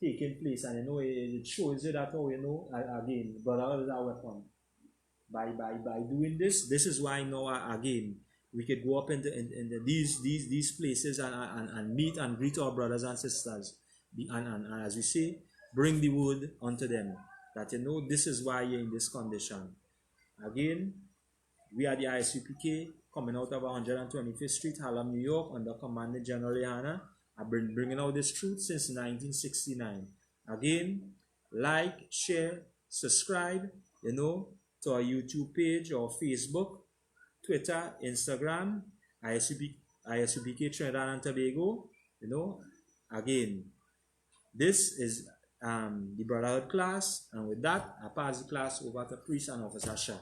taking place. And you know it shows you that how you know again brotherhood is a weapon. By doing this is why now again we could go up into these places and meet and greet our brothers and sisters, and as we say, bring the word unto them that you know this is why you're in this condition. Again, we are the I.S.U.P.K. coming out of 125th Street, Harlem, New York, under Commander General GEN.YAHANNA. I've been bringing out this truth since 1969. Again, like, share, subscribe, you know, to our YouTube page or Facebook, Twitter, Instagram, I.S.U.P.K Trinidad and Tobago. You know, again, this is the Brotherhood class, and with that, I pass the class over to Priest and Officer Shah.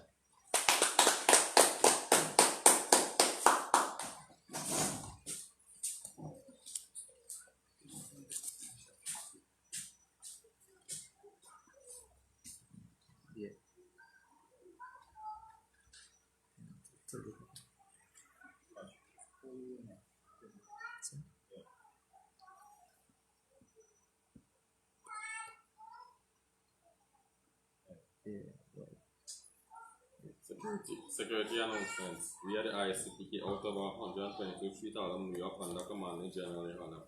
Security announcements. We are the I.S.U.P.K out of 122 Street, Harlem, New York, under Commander General GEN.YAHANNA.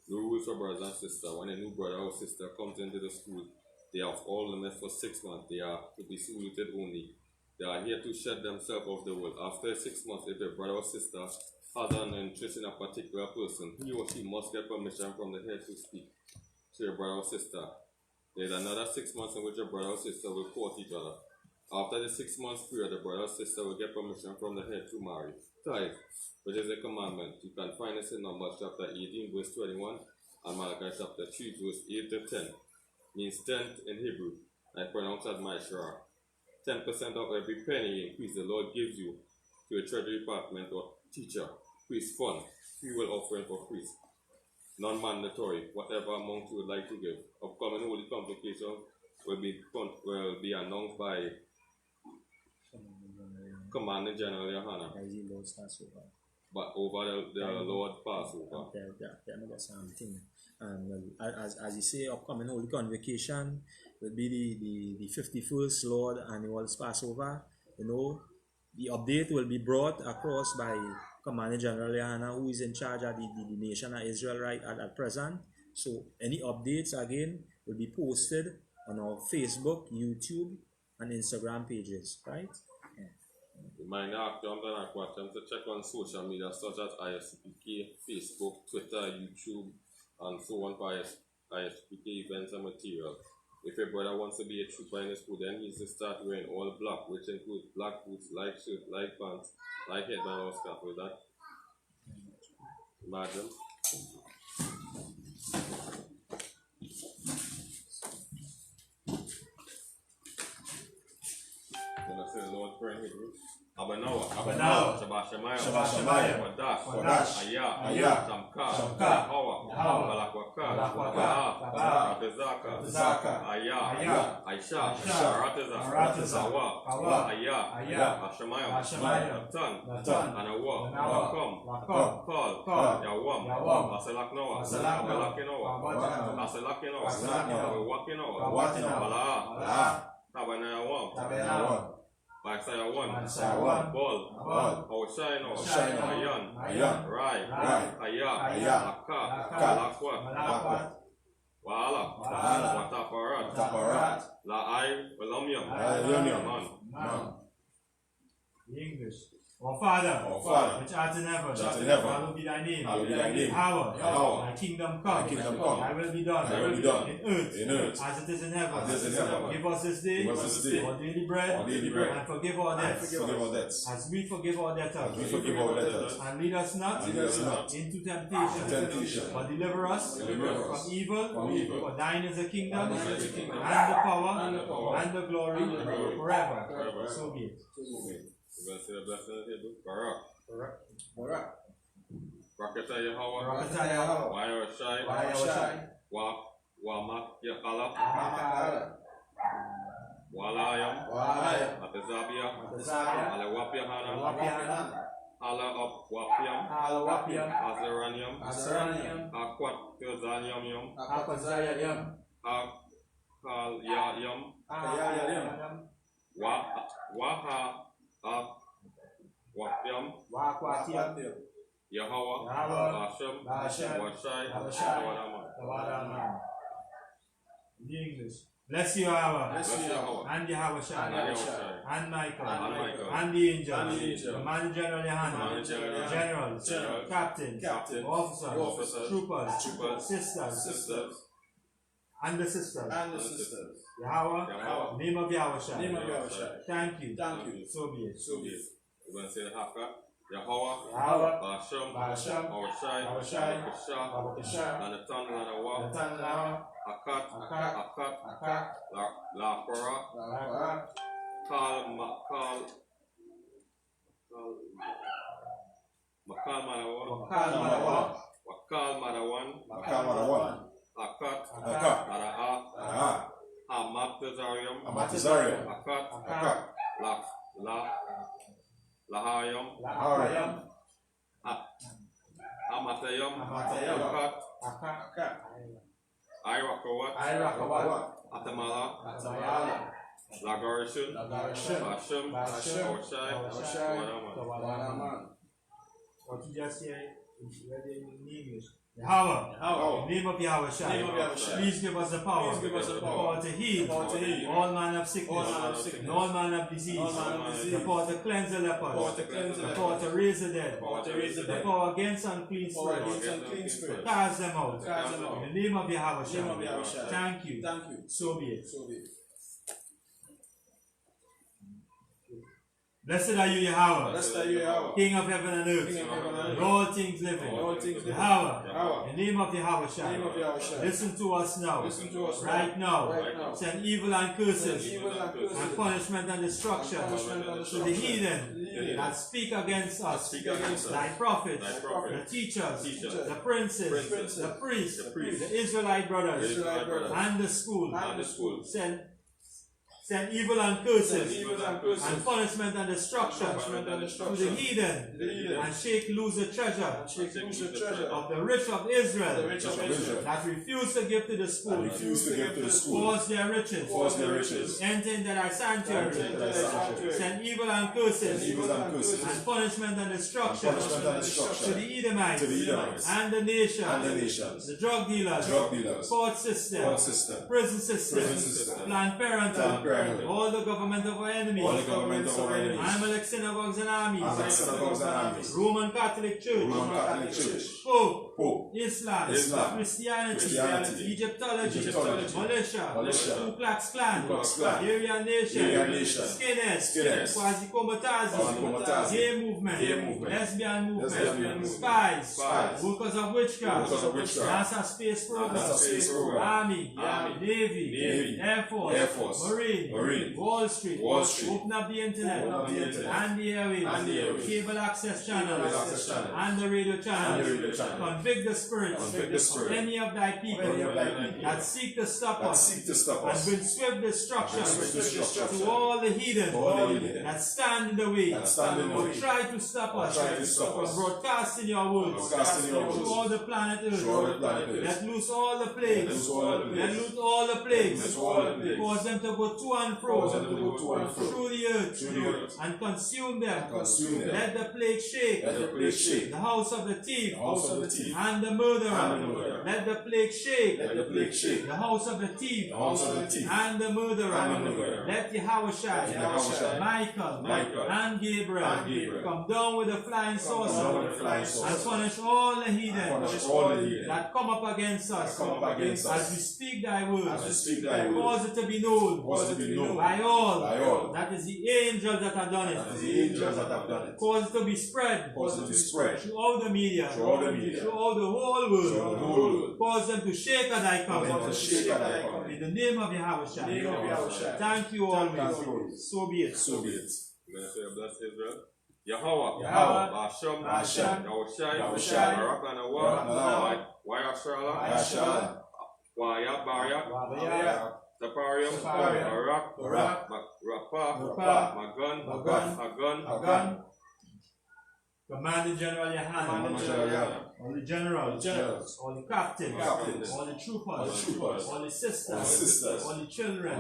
No rules for brothers and sisters. When a new brother or sister comes into the school, they have all limits for 6 months. They are to be saluted only. They are here to shed themselves off the world. After 6 months, if a brother or sister has an interest in a particular person, he or she must get permission from the head to speak to your brother or sister. There is another 6 months in which your brother or sister will court each other. After the 6 months period, the brother or sister will get permission from the head to marry. Tithe, which is a commandment. You can find this in Numbers chapter 18, verse 21, and Malachi chapter 3, verse 8 to 10. Means tenth in Hebrew, and pronounced as Maishra. 10% of every penny increase the Lord gives you to a treasury department or teacher, priest fund, free will offering for priests. Non-mandatory, whatever amount you would like to give. Upcoming holy convocation will be announced by Commander General GEN.YAHANNA, but over the Lord Passover. As you say, upcoming holy convocation will be the 51st Lord Annual Passover. You know, the update will be brought across by Commander General GEN.YAHANNA, who is in charge of the nation of Israelite at present. So any updates again will be posted on our Facebook, YouTube, and Instagram pages, right? Reminder accounts and aquatiums to check on social media such as I.S.U.P.K, Facebook, Twitter, YouTube, and so on for I.S.U.P.K events and material. If a brother wants to be a trooper in the school, then he needs to start wearing all black, which includes black boots, light shirt, light pants, light headband or scarf. With that, imagine. Say the Lord prayer in Hebrew. Abanawa, Shabbat Shemayah, Wadash, Ayah, Shamka, Hawa, Balakwaka, Ratezaka, Ayah, Aisha, Rateza, Hawa, Ayah, Ashamayah, Atan, Anawa, Kal, Yawam, Aselakinoa, Bala, Tabanayawam, Isaiah 1, Ball, Oshino, Ayan, Rai, Ayah, Aka, Lakwa, Wala, Wataparat, La'ai, Walamium, Man. English. Our Father, which art in heaven, hallowed be thy name. Power, thy kingdom come, thy will be done, in earth, as it is in heaven. Give us this day our daily bread, and forgive our debts, as we forgive our debtors. And lead us not into temptation, but deliver us from evil. For thine is the kingdom, and the power, and the glory, forever. So be it. We're going to say a blessing in Hebrew. Barak. Rakata Yahweh, Rakata Yahweh, Wayawashai, Wayawashai, Wamak Yakala, Makala, Walayam, Walayam, Atazabia, Atazabia, Alawapyahana, Wapiana, Ala of Wapiam, Alawapiam, Azaranium, Azaranium, Aquat Tazanium, Apazayam, Akalyayam, Ayayam, Waha, Wapiam, Wakwatiam, Yahweh, Yahweh, Hashem, Hashem, Washai, Washai, Wadama. Tawadama. In English. Bless you, Yahweh. Bless Yahweh. And Yahweh Shai. And Yahweh. And Michael. And Michael. And the angels. And the angels. Command General Yohanna. Command General Generals. Generals. Captains. Captains. Officers. Troopers. Sisters. Sisters. And the sisters. And the sisters. Yahweh. Yahweh. Name of Yahweh Shai. Name of Yahweh. Thank you. Thank you. So be it. So be it. We're going to say the Haka. Yahweh. Yahweh. Hashem. Hashem. Awashai. Awashai. Awashai. Abakasha. And the Tan and the Wa. Natanawa. Akat. Akat. Akat. Akak. La Kora. Akak. Makal Manawan. Manawa. Wakal Manawan. Makal Akat. Akat. Mara'a. Amat Tazarium. Amatizarium. Akat. Akat. Lahayam. Lahayam. Amatayam. Amatayam. Akat. Akak. Irakawat. Irakawat. Atamala. Atamala. Lagarishun. Lagarishun. Basham. Basham. Awashai. Awashai. Wanaman. Wanaman. What you just say is ready in English. Yahweh. Yahweh. In the name of Yahweh Shai. Name of Yahweh Shai. Please give us the power. Please give us the The power. power to heal. Power to heal. All manner of sickness. All manner of sickness. And all manner of disease. All manner of disease. The power to cleanse the lepers. Power to cleanse the The lepers. power to raise the dead. Power to raise the The dead. power against unclean Power spirits. against unclean spirits. Cast them out. Cast them out. In the name of Yahweh Shai. Name of Yahweh Shai. Thank you. Thank you. So be it. So be it. Blessed are you, Yahweh. Blessed are you, Yahweh. King of heaven and earth. King of heaven and And earth. all things living. All things living. Yahweh. Yahweh. In the name of Yahweh Shai. Name of Yahweh Shai. Listen to us now. Listen to us Right now. Right now. Send evil and curses. Evil and curses. And punishment and destruction Punishment and to the destruction. heathen that speak against us. Speak against us. Thy prophets, Thy prophets, the teachers, teachers, the princes, princes, the priests, the priests, the Israelite brothers, the Israelite brothers, and the school. and the school. Send evil and curses Send evil and curses. and punishment and destruction Punishment and to the destruction. heathen The heathen. and shake loose the treasure And shake loose the treasure of the rich of Israel the rich of Israel. that refuse to give to the school. Refuse to give to the school. Force their riches. Force their riches. Enter into thy sanctuary. Enter into thy sanctuary. Send evil and curses. Send evil and curses. And punishment and destruction. Punishment and To destruction. the Edomites. To the Edomites. And the nations. And the nations. The drug dealers. Drug dealers. Court system. Court system. Prison system. Prison system. Planned Parenthood. Planned Parenthood. All the government of our enemies. All the government of our enemies. Amalek synagogues and armies. Amalek synagogues and armies. Roman Catholic Church. Roman Catholic Church. Pope. Islam. Christianity. Egyptology. Militia. Ku Klux Klan. Ku Klux Klan. Aryan Nation. Aryan Nation. Skinheads. Quasi-Combatazzi. Quasi-Combatazzi. Gay movement. Gay movement. Lesbian movement. Lesbian movement. Spies. Spies. Workers of witchcraft. Workers of witchcraft. NASA space program. NASA space program. Army. Navy. Air Force. Air Force. Marine. Wall Street. Wall Street. Open up the internet. Open up the internet. And the airwaves. And the airwaves. Cable access channels. Cable access channels. And the radio channels. And the radio channels. Convict the spirits. Convict the spirit. of any of thy people, Any of thy people that seek to stop that us. seek to stop And us. bring swift destruction And bring swift destruction to all the heathen to all the heathen that stand in the way. that stand in the Or way. try to stop Or us try to stop from us. broadcasting your words Broadcasting your to words. all the planet Earth. To all the planet Earth. Let loose all the plagues. Let loose all the plagues. Let loose all the plagues. Let loose all the plagues. Cause them to go to and fro Cause them to go to and fro through the earth through the earth. and consume them. Consume them. Let the plague shake Let the plague shake the house of the thief the house of the thief and the murderer. and the murderer. Let the plague shake Let the plague shake the house of the thief the house of the thief and the murderer. and the murderer. Let Yahweh Shai, Yahushua, Michael, Michael, and Gabriel and Gabriel come down with the flying down with saucer the flying and saucer punish all the heathen punish all the heathen that come up against us come up against us. as we speak thy words. As we speak thy word. Cause it to be known Cause it to be known by all by all. that is the angels that have done That is it. the angels that have done it. Cause it to be spread Cause it to spread throughout the media, throughout the media, throughout the whole throughout the whole world. world. Cause them to shake at thy Cause them coming. to shake at thy coming. In the name of Yahweh Shai. Name of Yahushua. Thank you Thank you always. always. So be it. So be it. We're going to say, bless Israel. Yahweh, Basham, Yahushai, Barak Anawa, Waya Shala, Waya Baria, Taparium, Barak, Rapa, Magun, Commander General Yahanna, all the generals, all the captains, all the troopers, all the sisters, all the children,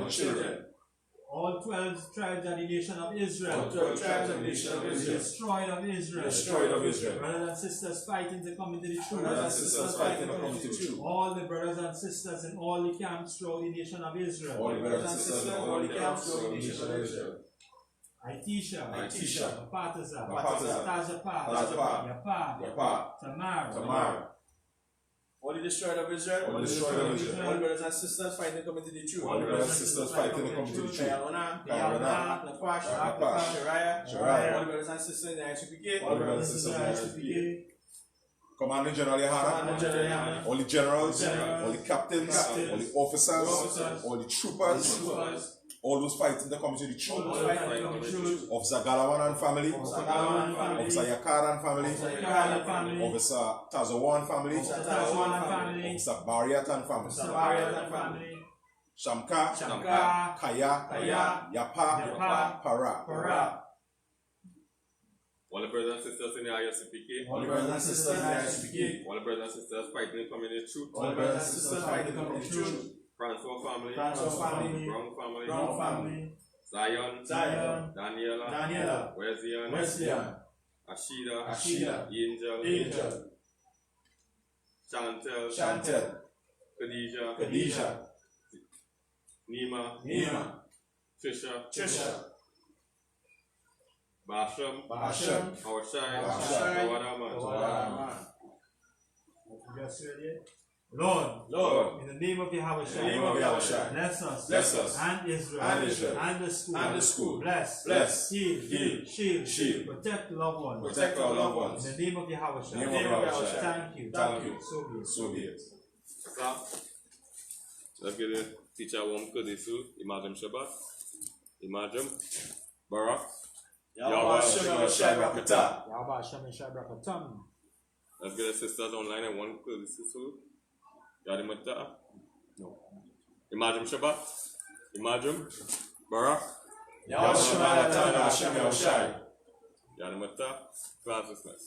all 12 tribes of the nation of Israel, destroyed of Israel, brothers and sisters fighting to come into the truth, all the brothers and sisters in all the camps throughout the nation of Israel, I.T.S.H.A, Apataza, Tazapa, Tamar, all the destroyed of Israel, all the brothers and sisters fighting to come into the truth, Yalona, Nafash, Shariah, all the brothers and sisters in the I.S.U.P.K, Commander General Yahanna, all the generals, all the captains, all the officers, all the troopers, all those fighting the community the truth of Zagalawan and family, of Zayakaran family, of Tazawan family, of Bariatan family, Shamka, Kaya, Yapa, Para. All the brothers and sisters in the I.S.U.P.K, all the brothers and sisters in the I.S.U.P.K, all the brothers and sisters fighting the community truth, all the brothers and sisters fighting the community truth, Francois family, Brown family, Zion, Daniela, Wesleyan, Ashida, Angel, Chantel, Khadijah, Nima, Trisha, Basham, Awashai, Lord, in the name of Yahushua, bless us, and Israel, and the school, bless, heal, shield, protect loved ones, in the name of Yahushua, thank you, so be it. Let's get the teacher one Kudisu, Imagine Shabbat, Imagine, Barak, Yahweh Shabbat. Let's get the sisters online and one Kudisu. Yadimata? No. Imagine Shabbat. Imagine. Barak. Yadimata. Consciousness.